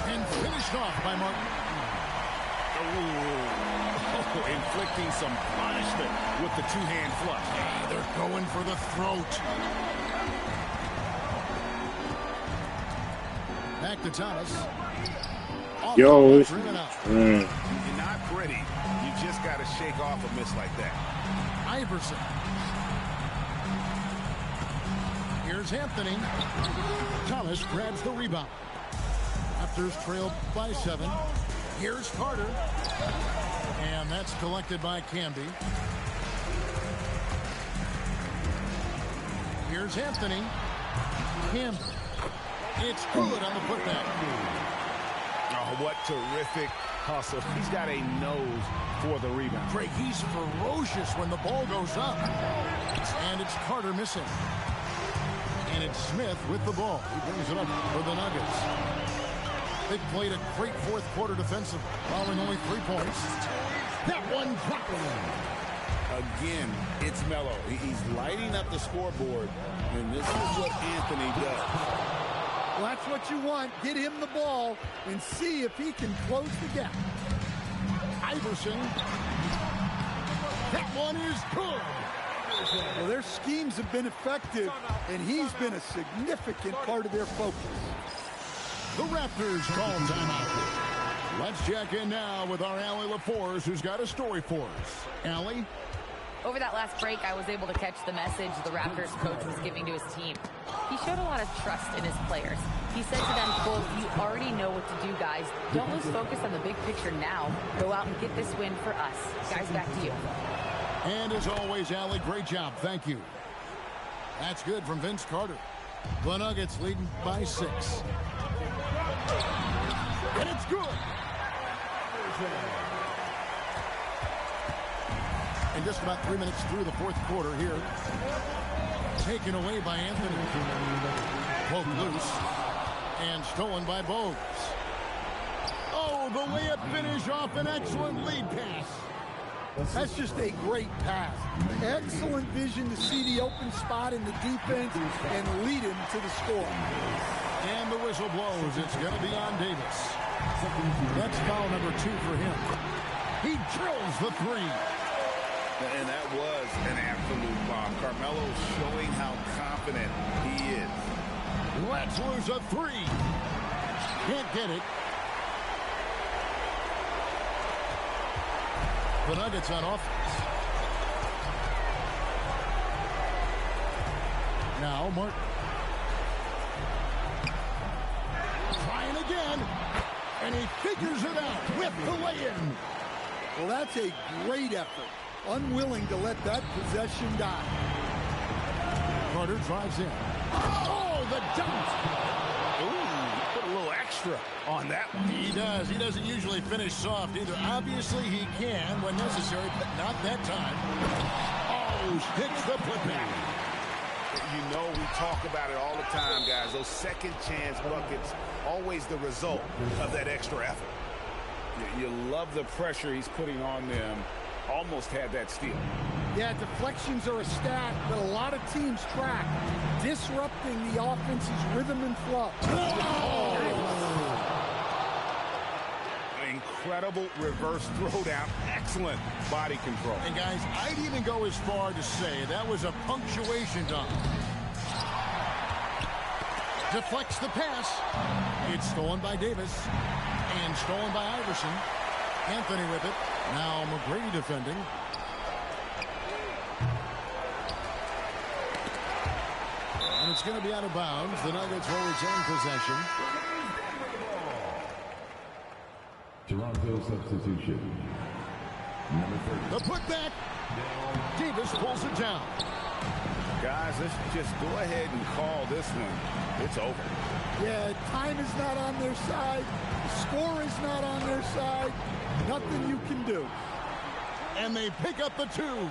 And finished off by Martin.
Oh, inflicting some punishment with the two-hand flush.
They're going for the throat. Back to Thomas.
Yo,
You're not pretty. You just got to shake off a miss like that.
Iverson. Here's Anthony. Thomas grabs the rebound. Raptors trailed by 7. Here's Carter. And that's collected by Camby. Here's Anthony. Camby. It's good on the putback.
Oh, what terrific hustle. He's got a nose for the rebound.
Craig, he's ferocious when the ball goes up. And it's Carter missing. And it's Smith with the ball. He brings it up for the Nuggets. They played a great fourth quarter defensively, allowing only 3 points. That one dropping.
Again, it's Melo. He's lighting up the scoreboard, and this is what Anthony does.
Well, that's what you want. Get him the ball and see if he can close the gap.
Iverson. That one is good.
Well, their schemes have been effective, and he's been a significant part of their focus.
The Raptors call timeout. Let's check in now with our Allie LaForce, who's got a story for us. Allie?
Over that last break, I was able to catch the message the Raptors coach was giving to his team. He showed a lot of trust in his players. He said to them, quote, "You already know what to do, guys. Don't lose focus on the big picture now. Go out and get this win for us." Guys, back to you.
And as always, Allie, great job. Thank you. That's good from Vince Carter. The Nuggets leading by 6. And it's good. And just about 3 minutes through the fourth quarter here. Taken away by Anthony. Poke loose. And stolen by Bogues. Oh, the layup finish off an excellent lead pass.
That's just a great pass. Excellent vision to see the open spot in the defense and lead him to the score.
And the whistle blows. It's going to be on Davis. That's foul number 2 for him. He drills the 3.
And that was an absolute bomb. Carmelo's showing how confident he is.
Let's lose a 3. Can't get it. The Nuggets on offense. Now Martin. Trying again. And he figures it out with the lay-in.
Well, that's a great effort. Unwilling to let that possession die.
Carter drives in. Oh, the dunk.
Ooh, put a little extra on that one.
He does. He doesn't usually finish soft either. Obviously, he can when necessary, but not that time. Oh, hits the putback.
You know, we talk about it all the time, guys. Those second chance buckets, always the result of that extra effort. You love the pressure he's putting on them. Almost had that steal.
Yeah, deflections are a stat that a lot of teams track. Disrupting the offense's rhythm and flow.
Oh. Incredible reverse throwdown. Excellent body control.
And guys, I'd even go as far to say that was a punctuation dunk. Deflects the pass. It's stolen by Davis. And stolen by Iverson. Anthony with it. Now McGrady defending. And it's going to be out of bounds. The Nuggets will retain possession.
Toronto substitution. Number 30.
The putback. Davis pulls it down.
Guys, let's just go ahead and call this one. It's over.
Yeah, time is not on their side. The score is not on their side. Nothing you can do.
And they pick up the 2.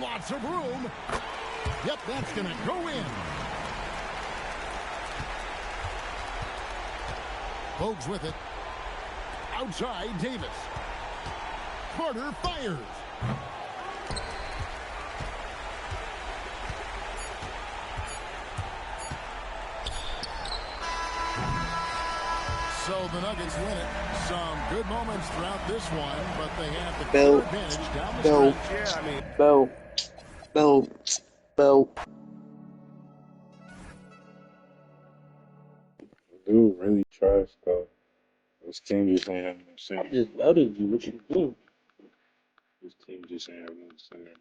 Lots of room. Yep, that's going to go in. Bogues with it. Outside, Davis. Carter fires. So the Nuggets win it. Some good moments throughout this one, but they have the
Bill,
clear advantage down the
Bill,
stretch.
Yeah, I mean,
Bill.
Dude, really trash though. This team just ain't having no sense.
I just outed you. What you do?
This team just ain't having no sense.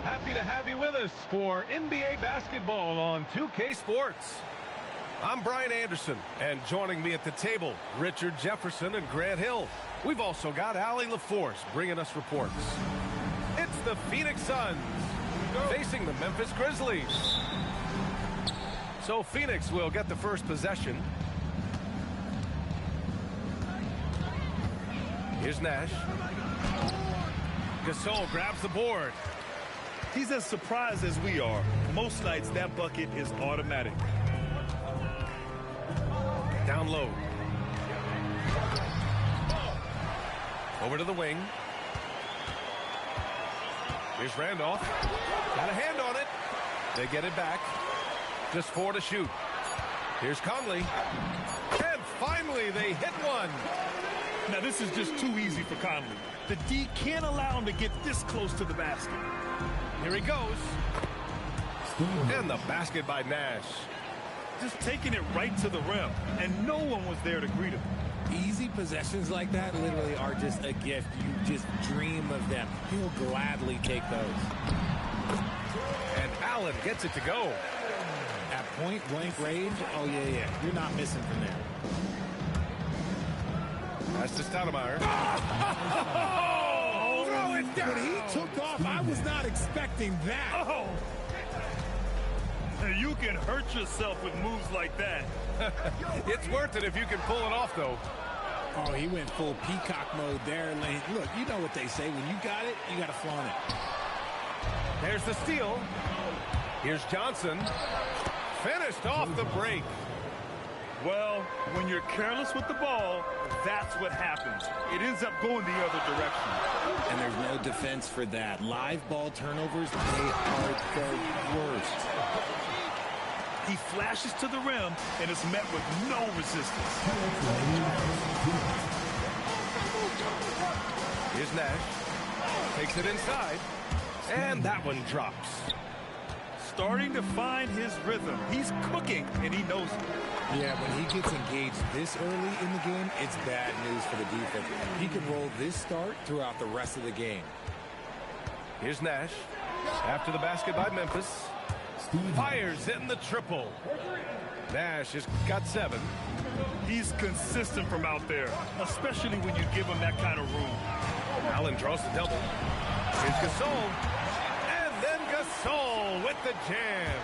Happy to have you with us for NBA basketball on 2K Sports. I'm Brian Anderson, and joining me at the table, Richard Jefferson and Grant Hill. We've also got Allie LaForce bringing us reports. It's the Phoenix Suns facing the Memphis Grizzlies. So Phoenix will get the first possession. Here's Nash. Gasol grabs the board.
He's as surprised as we are. Most nights, that bucket is automatic.
Down low. Over to the wing. Here's Randolph. Got a hand on it. They get it back. Just 4 to shoot. Here's Conley. And finally, they hit one.
Now, this is just too easy for Conley. The D can't allow him to get this close to the basket.
Here he goes. And the basket by Nash.
Just taking it right to the rim, and no one was there to greet him.
Easy possessions like that literally are just a gift. You just dream of them. He'll gladly take those.
And Allen gets it to go.
At point blank range, oh yeah. You're not missing from there.
That's to Stoudemire.
Oh, throw it down. When he took off, I was not expecting that.
Oh! You can hurt yourself with moves like that.
It's worth it if you can pull it off, though.
Oh, he went full peacock mode there. Look, you know what they say. When you got it, you got to flaunt it.
There's the steal. Here's Johnson. Finished off the break.
Well, when you're careless with the ball, that's what happens. It ends up going the other direction.
And there's no defense for that. Live ball turnovers, they are the worst.
He flashes to the rim and is met with no resistance.
Here's Nash. Takes it inside. And that one drops.
Starting to find his rhythm. He's cooking, and he knows it.
Yeah, when he gets engaged this early in the game, it's bad news for the defense. He can roll this start throughout the rest of the game.
Here's Nash. After the basket by Memphis. Fires in the triple. Nash has got 7.
He's consistent from out there, especially when you give him that kind of room.
Allen draws the double. Here's Gasol. And then Gasol with the jam.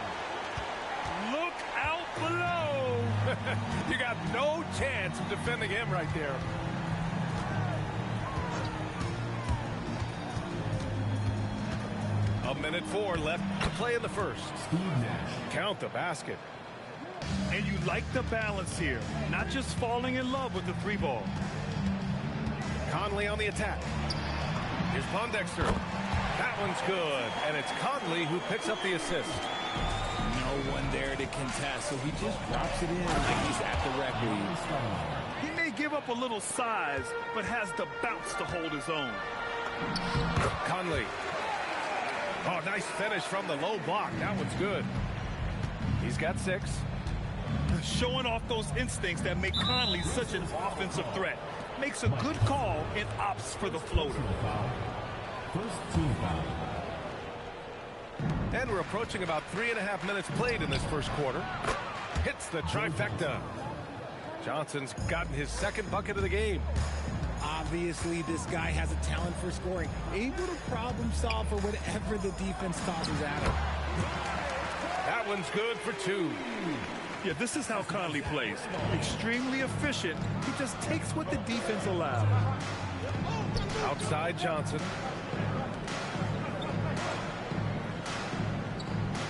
Look out below.
You got no chance of defending him right there. A minute 4 left to play in the first. Count the basket.
And you like the balance here. Not just falling in love with the 3-ball.
Conley on the attack. Here's Pondexter. That one's good. And it's Conley who picks up the assist.
No one there to contest, so he just drops it in like he's at the referee.
He may give up a little size, but has the bounce to hold his own.
Conley. Oh, nice finish from the low block. That one's good. He's got 6.
Showing off those instincts that make Conley such an offensive threat. Makes a good call and opts for the floater.
First team foul.
And we're approaching about 3.5 minutes played in this first quarter. Hits the trifecta. Johnson's gotten his second bucket of the game.
Obviously, this guy has a talent for scoring. Able to problem solve for whatever the defense tosses at him.
That one's good for 2.
Yeah, this is how Conley plays. Extremely efficient. He just takes what the defense allows.
Outside Johnson.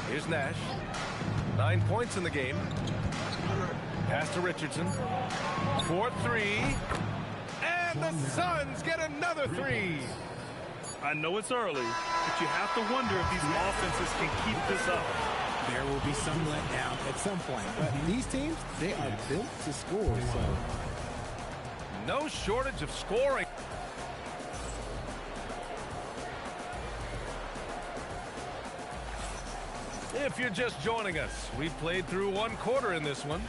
Here's Nash. 9 points in the game. Pass to Richardson. 4-3. And the Suns get another 3.
I know it's early, but you have to wonder if these offenses can keep this up.
There will be some letdown at some point, but these teams, they are built to score, so.
No shortage of scoring. If you're just joining us, we played through 1 quarter in this one.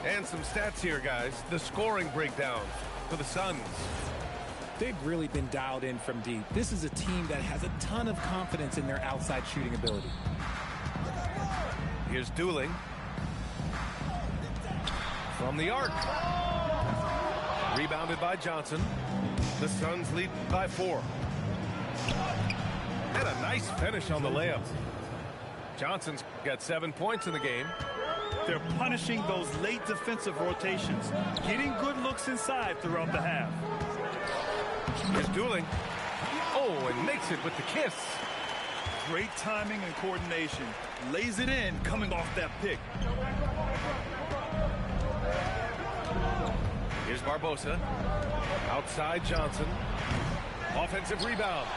And some stats here, guys. The scoring breakdown for the Suns.
They've really been dialed in from deep. This is a team that has a ton of confidence in their outside shooting ability.
Here's Dooling. From the arc. Rebounded by Johnson. The Suns lead by 4. And a nice finish on the layup. Johnson's got 7 points in the game.
They're punishing those late defensive rotations, getting good looks inside throughout the half.
Here's Dooling. Oh, and makes it with the kiss.
Great timing and coordination. Lays it in coming off that pick.
Here's Barbosa. Outside Johnson. Offensive rebound.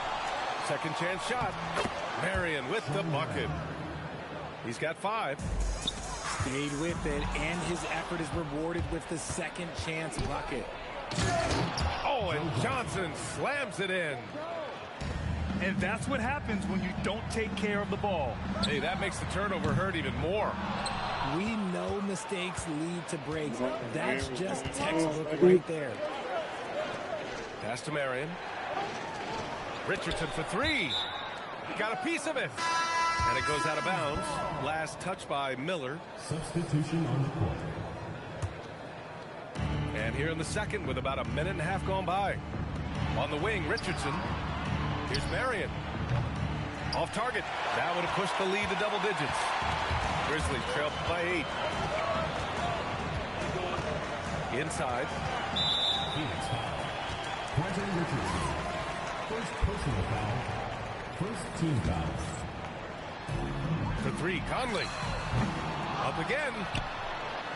Second chance shot. Marion with the bucket. He's got 5.
Stayed with it, and his effort is rewarded with the second chance bucket.
Oh, and Johnson slams it in.
And that's what happens when you don't take care of the ball.
Hey, that makes the turnover hurt even more.
We know mistakes lead to breaks. That's just textbook right there.
Pass to Marion. Richardson for 3. Got a piece of it. And it goes out of bounds. Last touch by Miller.
Substitution on the court.
And here in the second with about 1.5 minutes gone by. On the wing, Richardson. Here's Marion. Off target. That would have pushed the lead to double digits. Grizzlies trail by 8. Inside.
Phoenix foul. Quentin Richardson. First personal foul. First team foul.
For 3, Conley. Up again.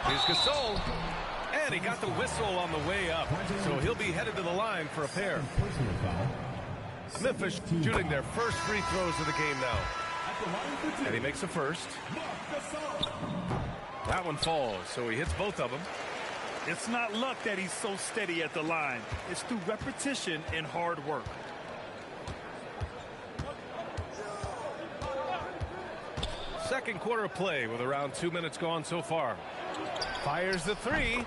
Here's Gasol. And he got the whistle on the way up. So he'll be headed to the line for a pair.
Personal foul.
Memphis shooting their first free throws of the game now. And he makes the first. That one falls, so he hits both of them.
It's not luck that he's so steady at the line. It's through repetition and hard work.
Second quarter of play with around 2 minutes gone so far. Fires the 3.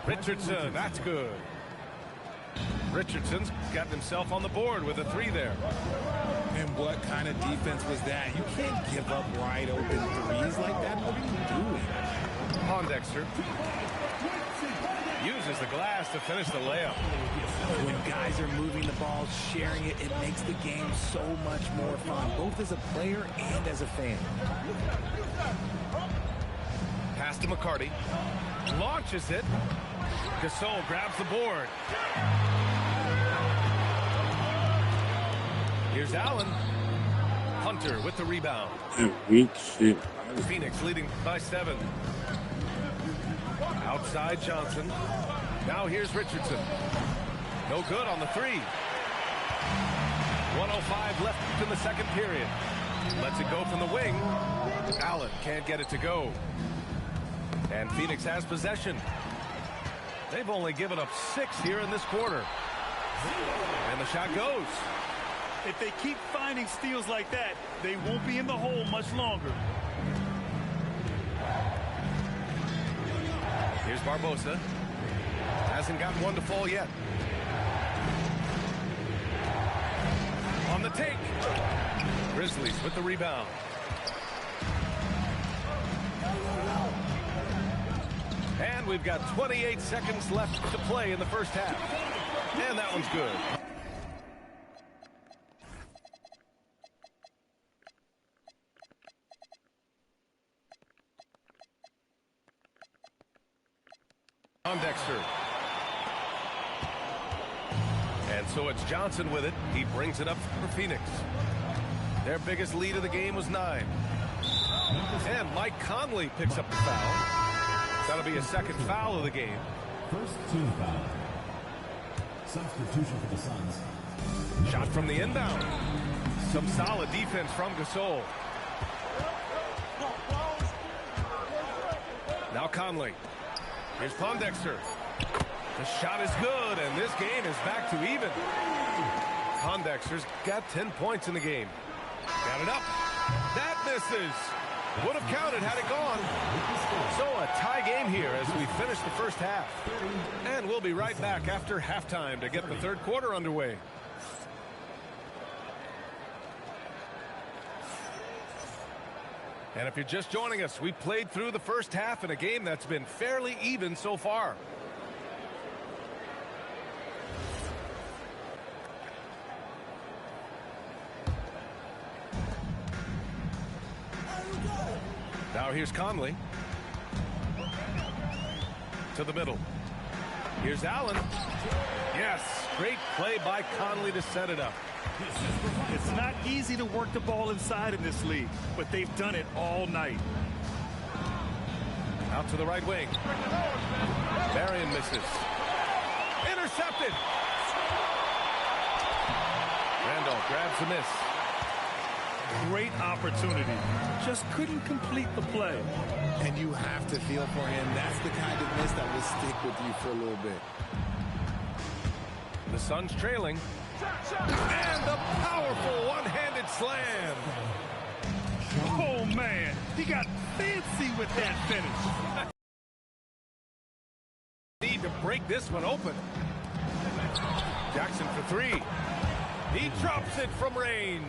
Richardson, that's good. Richardson's gotten himself on the board with a 3 there.
And what kind of defense was that? You can't give up wide open threes like that. What are you doing?
Pondexter. Uses the glass to finish the layup.
When guys are moving the ball, sharing it, it makes the game so much more fun, both as a player and as a fan.
Pass to McCarty. Launches it. Gasol grabs the board. Here's Allen. Hunter with the rebound.
Weak shit.
Phoenix leading by 7. Outside Johnson. Now here's Richardson. No good on the 3. 1:05 left in the second period. Lets it go from the wing. Allen can't get it to go. And Phoenix has possession. They've only given up 6 here in this quarter. And the shot goes.
If they keep finding steals like that, they won't be in the hole much longer.
Here's Barbosa. Hasn't gotten one to fall yet. On the take. Grizzlies with the rebound. And we've got 28 seconds left to play in the first half. And that one's good. On Dexter. And so it's Johnson with it. He brings it up for Phoenix. Their biggest lead of the game was 9. And Mike Conley picks up the foul. That'll be a second foul of the game.
First team foul. Substitution for the Suns.
Shot from the inbound. Some solid defense from Gasol. Now Conley. Here's Pondexter. The shot is good, and this game is back to even. Pondexter's got 10 points in the game. Got it up. That misses. Would have counted had it gone. So a tie game here as we finish the first half. And we'll be right back after halftime to get the third quarter underway. And if you're just joining us, we played through the first half in a game that's been fairly even so far. Now here's Conley. To the middle. Here's Allen. Yes, great play by Conley to set it up.
It's not easy to work the ball inside in this league, but they've done it all night.
Out to the right wing. Marion misses. Intercepted. Randolph grabs the miss.
Great opportunity. Just couldn't complete the play.
And you have to feel for him. That's the kind of miss that will stick with you for a little bit.
The Suns trailing. And the powerful one-handed slam.
Oh, man. He got fancy with that finish.
Need to break this one open. Jackson for 3. He drops it from range.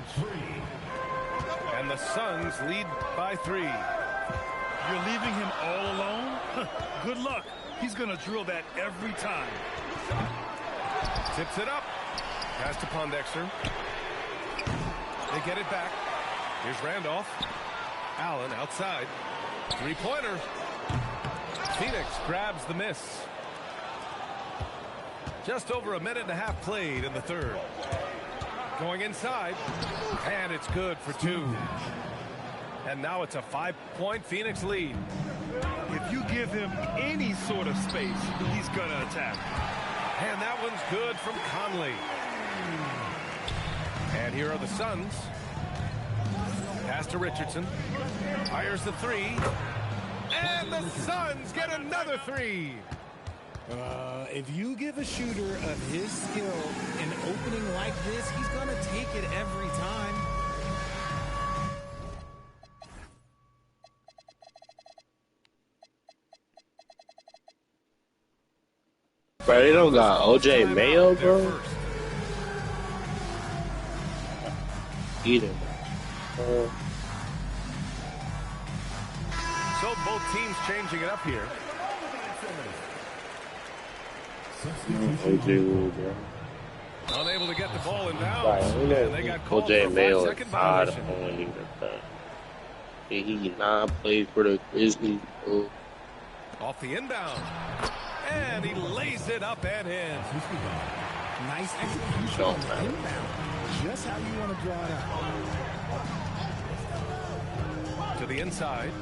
And the Suns lead by 3.
You're leaving him all alone? Good luck. He's going to drill that every time.
Tips it up. Pass to Pondexter. They get it back. Here's Randolph. Allen outside. Three-pointer. Phoenix grabs the miss. Just over a minute and a half played in the third. Going inside. And it's good for 2. And now it's a 5-point Phoenix lead.
If you give him any sort of space, he's going to attack.
And that one's good from Conley. And here are the Suns. Pass to Richardson. Fires the 3. And the Suns get another 3.
If you give a shooter of his skill an opening like this, he's going to take it every time.
Bro, they don't got OJ Mayo, bro. Either.
So both teams changing it up here.
OJ rule, bro.
Unable to get the ball in bounds.
Right,
And they got called for
OJ
a
Mayo is
5-second
odd
violation.
on either side. He not played for the Grizzlies.
Off the inbound. And he lays it up and in.
Nice execution on the inbound. Just how you want to draw it up.
To the inside.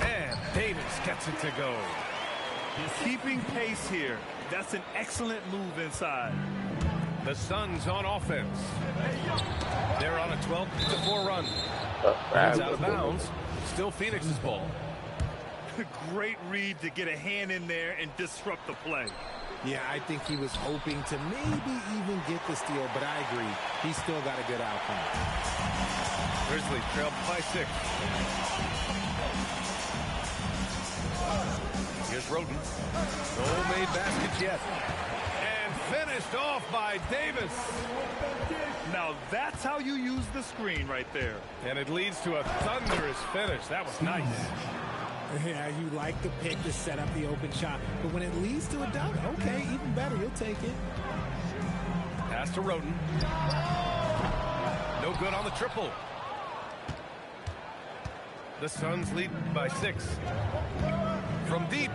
And Davis gets it to go.
He's keeping pace here. That's an excellent move inside.
The Suns on offense. They're on a 12-4 run. It's out of bounds. Still Phoenix's ball.
Great read to get a hand in there and disrupt the play.
Yeah, I think he was hoping to maybe even get the steal, but I agree. He still got a good outcome.
Grizzlies trailed by 6. Here's Roden. No made baskets yet. And finished off by Davis.
Now that's how you use the screen right there.
And it leads to a thunderous finish. That was nice.
Yeah, you like the pick to set up the open shot, but when it leads to a dunk, okay, even better, you'll take it.
Pass to Roden. No good on the triple. The Suns lead by 6. From deep.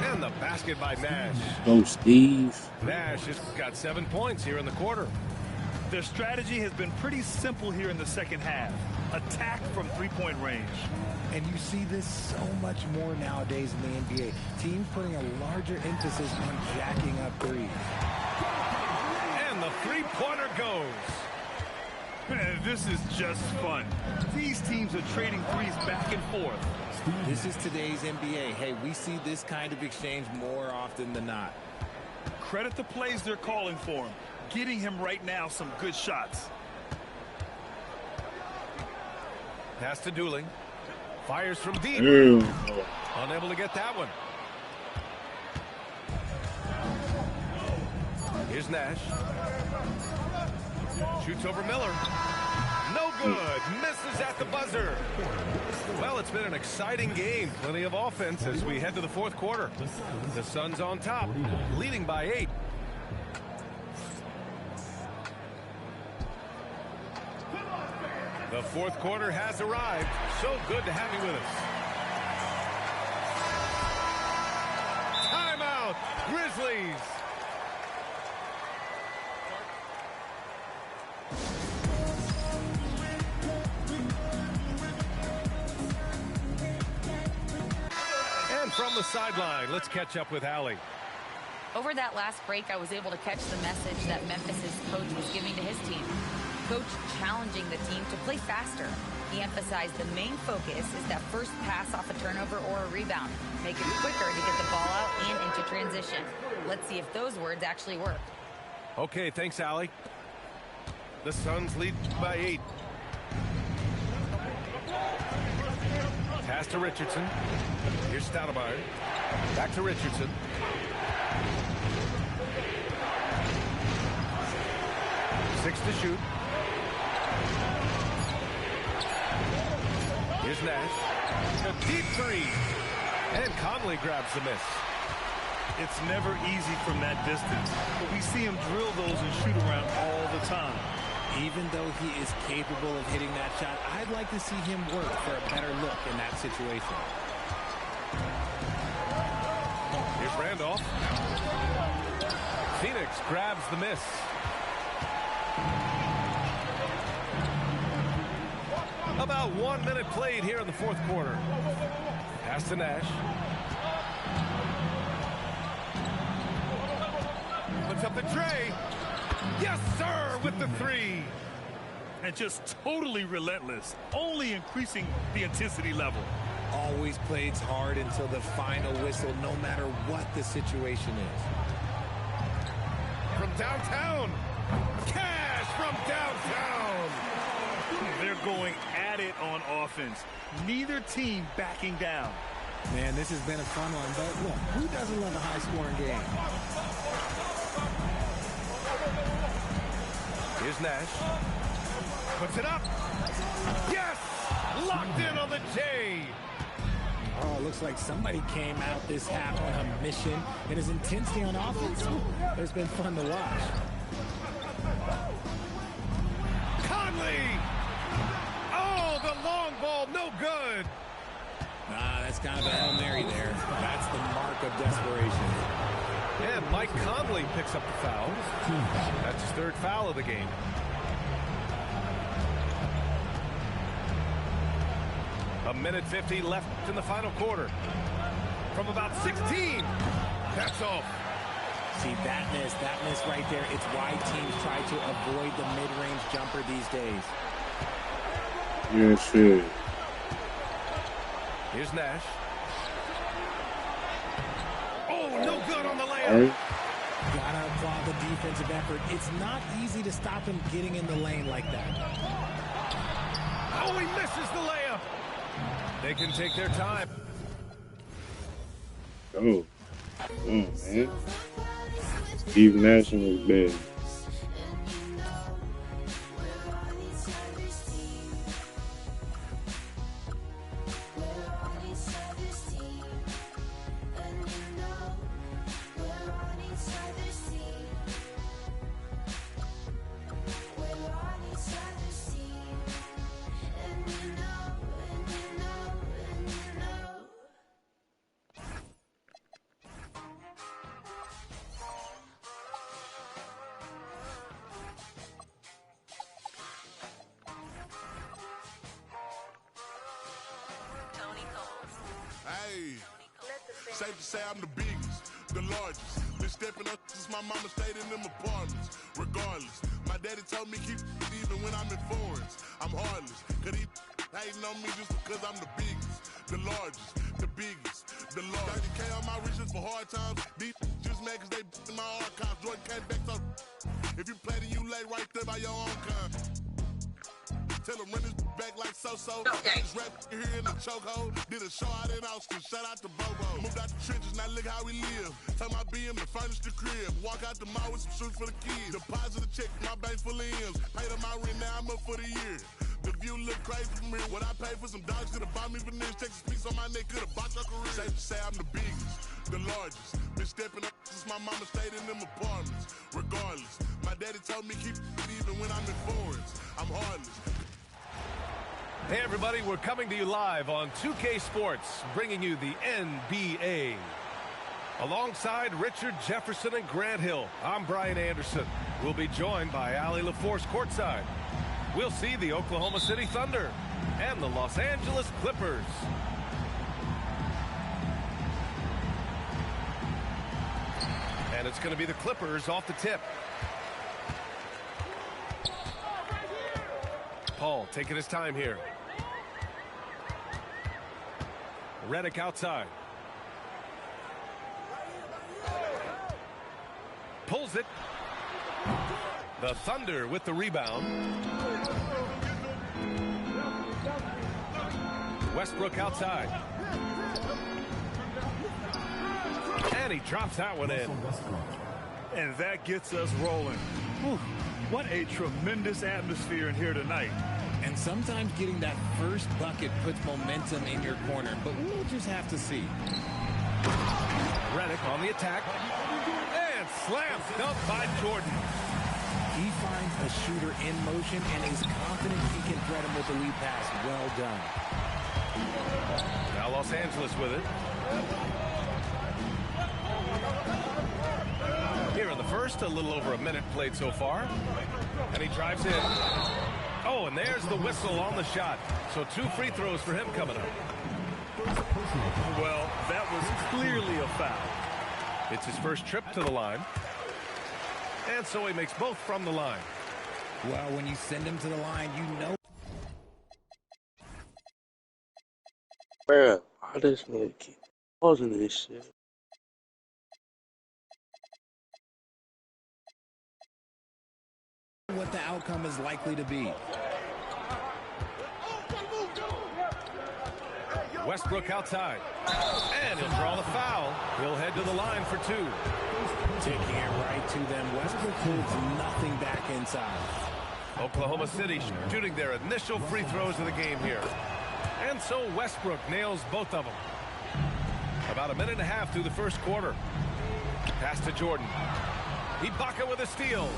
And the basket by Nash.
Go, Steve.
Nash has got 7 points here in the quarter.
Their strategy has been pretty simple here in the second half. Attack from three-point range.
And you see this so much more nowadays in the NBA. Teams putting a larger emphasis on jacking up threes.
And the three-pointer goes.
This is just fun. These teams are trading threes back and forth.
This is today's NBA. Hey, we see this kind of exchange more often than not.
Credit the plays they're calling for him. Getting him right now some good shots.
Pass to Dooling. Fires from deep. Unable to get that one. Here's Nash. Shoots over Miller. No good. Misses at the buzzer. Well, it's been an exciting game. Plenty of offense as we head to the fourth quarter. The Suns on top, leading by 8. The fourth quarter has arrived. So good to have you with us. Timeout, Grizzlies. And from the sideline, let's catch up with Allie.
Over that last break, I was able to catch the message that Memphis's coach was giving to his team. Coach challenging the team to play faster. He emphasized the main focus is that first pass off a turnover or a rebound. Make it quicker to get the ball out and into transition. Let's see if those words actually work.
Okay, thanks, Allie. The Suns lead by 8. Pass to Richardson. Here's Stoudemire. Back to Richardson. Six to shoot. Here's Nash. A deep 3. And Conley grabs the miss.
It's never easy from that distance, but we see him drill those and shoot around all the time.
Even though he is capable of hitting that shot, I'd like to see him work for a better look in that situation.
Here's Randolph. Phoenix grabs the miss. About 1 minute played here in the fourth quarter. Pass to Nash. Puts up the tray. Yes, sir, with the 3.
And just totally relentless, only increasing the intensity level.
Always plays hard until the final whistle, no matter what the situation is.
From downtown. Cash from downtown.
They're going at it on offense. Neither team backing down.
Man, this has been a fun one, but look, who doesn't love a high-scoring game?
Here's Nash. Puts it up. Yes! Locked in on the J.
Oh, looks like somebody came out this half on a mission. And his intensity on offense has been fun to watch.
Conley! Oh, the long ball, no good.
That's kind of a Hail Mary there. That's the mark of desperation.
And Mike Conley picks up the foul. That's his third foul of the game. A minute 50 left in the final quarter. From about 16. That's off.
See, that miss right there. It's why teams try to avoid the mid-range jumper these days.
Yeah, shit.
Here's Nash. Oh, no good on the layup.
Right.
Gotta applaud the defensive effort. It's not easy to stop him getting in the lane like that.
Oh, he misses the layup. They can take their time.
Oh, man. Steve Nash in his bed.
Hey, safe to say I'm the biggest, the largest. Been stepping up since my mama stayed in them apartments. Regardless, my daddy told me keep even when I'm in foreigns. I'm heartless, cause he hating on me just because I'm the biggest, the largest, the biggest, the largest. 30K on my riches for hard times. These just mad cause they in my archives. Jordan came back so if you play then you lay right there by your own kind. Tell him run his back like so-so. Okay. This rap here in the chokehold. Did a show out in Austin. Shout out to Bobo. Moved out the trenches, now look how we live. Tell my BM to furnish the crib. Walk out the mall with some shoes for the kids. Deposit a check, my bank full of M's. Paid on my rent, now I'm up for the year. The view look crazy from here. What I pay for some dogs could've bought me veneers. Texas piece on my neck could've bought your career. Safe to say I'm the biggest, the largest. Been stepping up since my mama stayed in them apartments. Regardless, my daddy told me keep it even when I'm in foreigns. I'm heartless.
Hey everybody, we're coming to you live on 2K Sports, bringing you the NBA. Alongside Richard Jefferson and Grant Hill, I'm Brian Anderson. We'll be joined by Allie LaForce courtside. We'll see the Oklahoma City Thunder and the Los Angeles Clippers. And it's going to be the Clippers off the tip. Paul taking his time here. Redick outside. Pulls it. The Thunder with the rebound. Westbrook outside. And he drops that one in.
And that gets us rolling. Whew. What a tremendous atmosphere in here tonight.
And sometimes getting that first bucket puts momentum in your corner, but we'll just have to see.
Redick on the attack. And slam dunk by Jordan.
He finds a shooter in motion and is confident he can threat him with the lead pass. Well done.
Now Los Angeles with it. Here in the first, a little over a minute played so far. And he drives in. Oh, and there's the whistle on the shot. So 2 free throws for him coming up.
Well, that was clearly a foul.
It's his first trip to the line. And so he makes both from the line.
Well, when you send him to the line, you know.
Bruh, why does nigga keep pausing this shit?
What the outcome is likely to be.
Westbrook outside. And he'll draw the foul. He'll head to the line for 2.
Taking it right to them. Westbrook holds nothing back inside.
Oklahoma City shooting their initial free throws of the game here. And so Westbrook nails both of them. About a minute and a half through the first quarter. Pass to Jordan. Ibaka with a steal.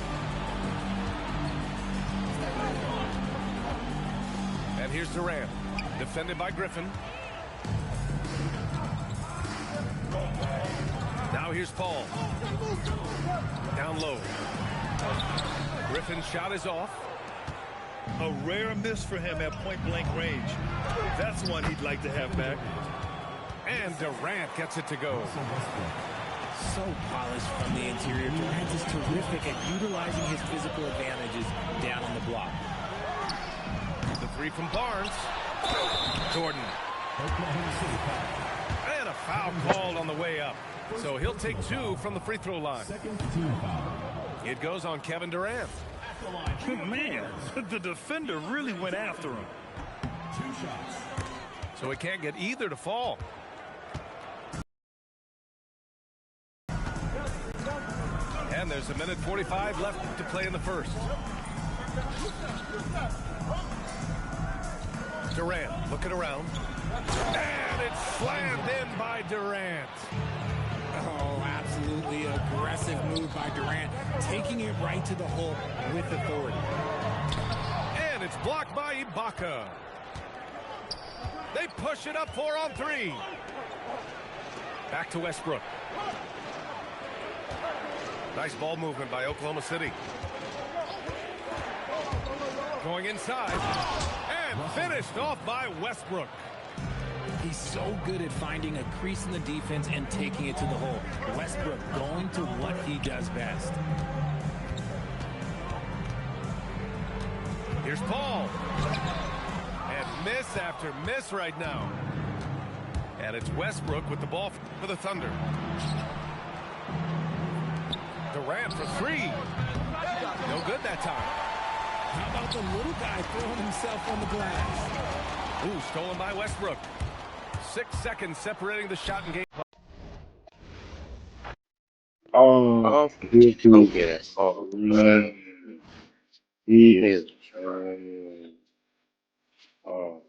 And here's Durant. Defended by Griffin. Now here's Paul. Down low. Griffin's shot is off.
A rare miss for him at point-blank range. That's one he'd like to have back.
And Durant gets it to go.
So polished from the interior. Durant is terrific at utilizing his physical advantages down on the block.
The three from Barnes. Jordan. And a foul called on the way up. So he'll take 2 from the free throw line. It goes on Kevin Durant.
Man, the defender really went after him.
2 shots. So he can't get either to fall. And there's a minute 45 left to play in the first. Durant looking around. And it's slammed in by Durant.
Oh, absolutely aggressive move by Durant, taking it right to the hole with authority.
And it's blocked by Ibaka. They push it up 4 on 3. Back to Westbrook. Nice ball movement by Oklahoma City. Going inside. And finished off by Westbrook.
He's so good at finding a crease in the defense and taking it to the hole. Westbrook going to what he does best.
Here's Paul. And miss after miss right now. And it's Westbrook with the ball for the Thunder. Durant for 3. No good that time.
How about the little guy throwing himself on the glass?
Ooh, stolen by Westbrook. 6 seconds separating the shot and game.
Oh, he is trying. Oh.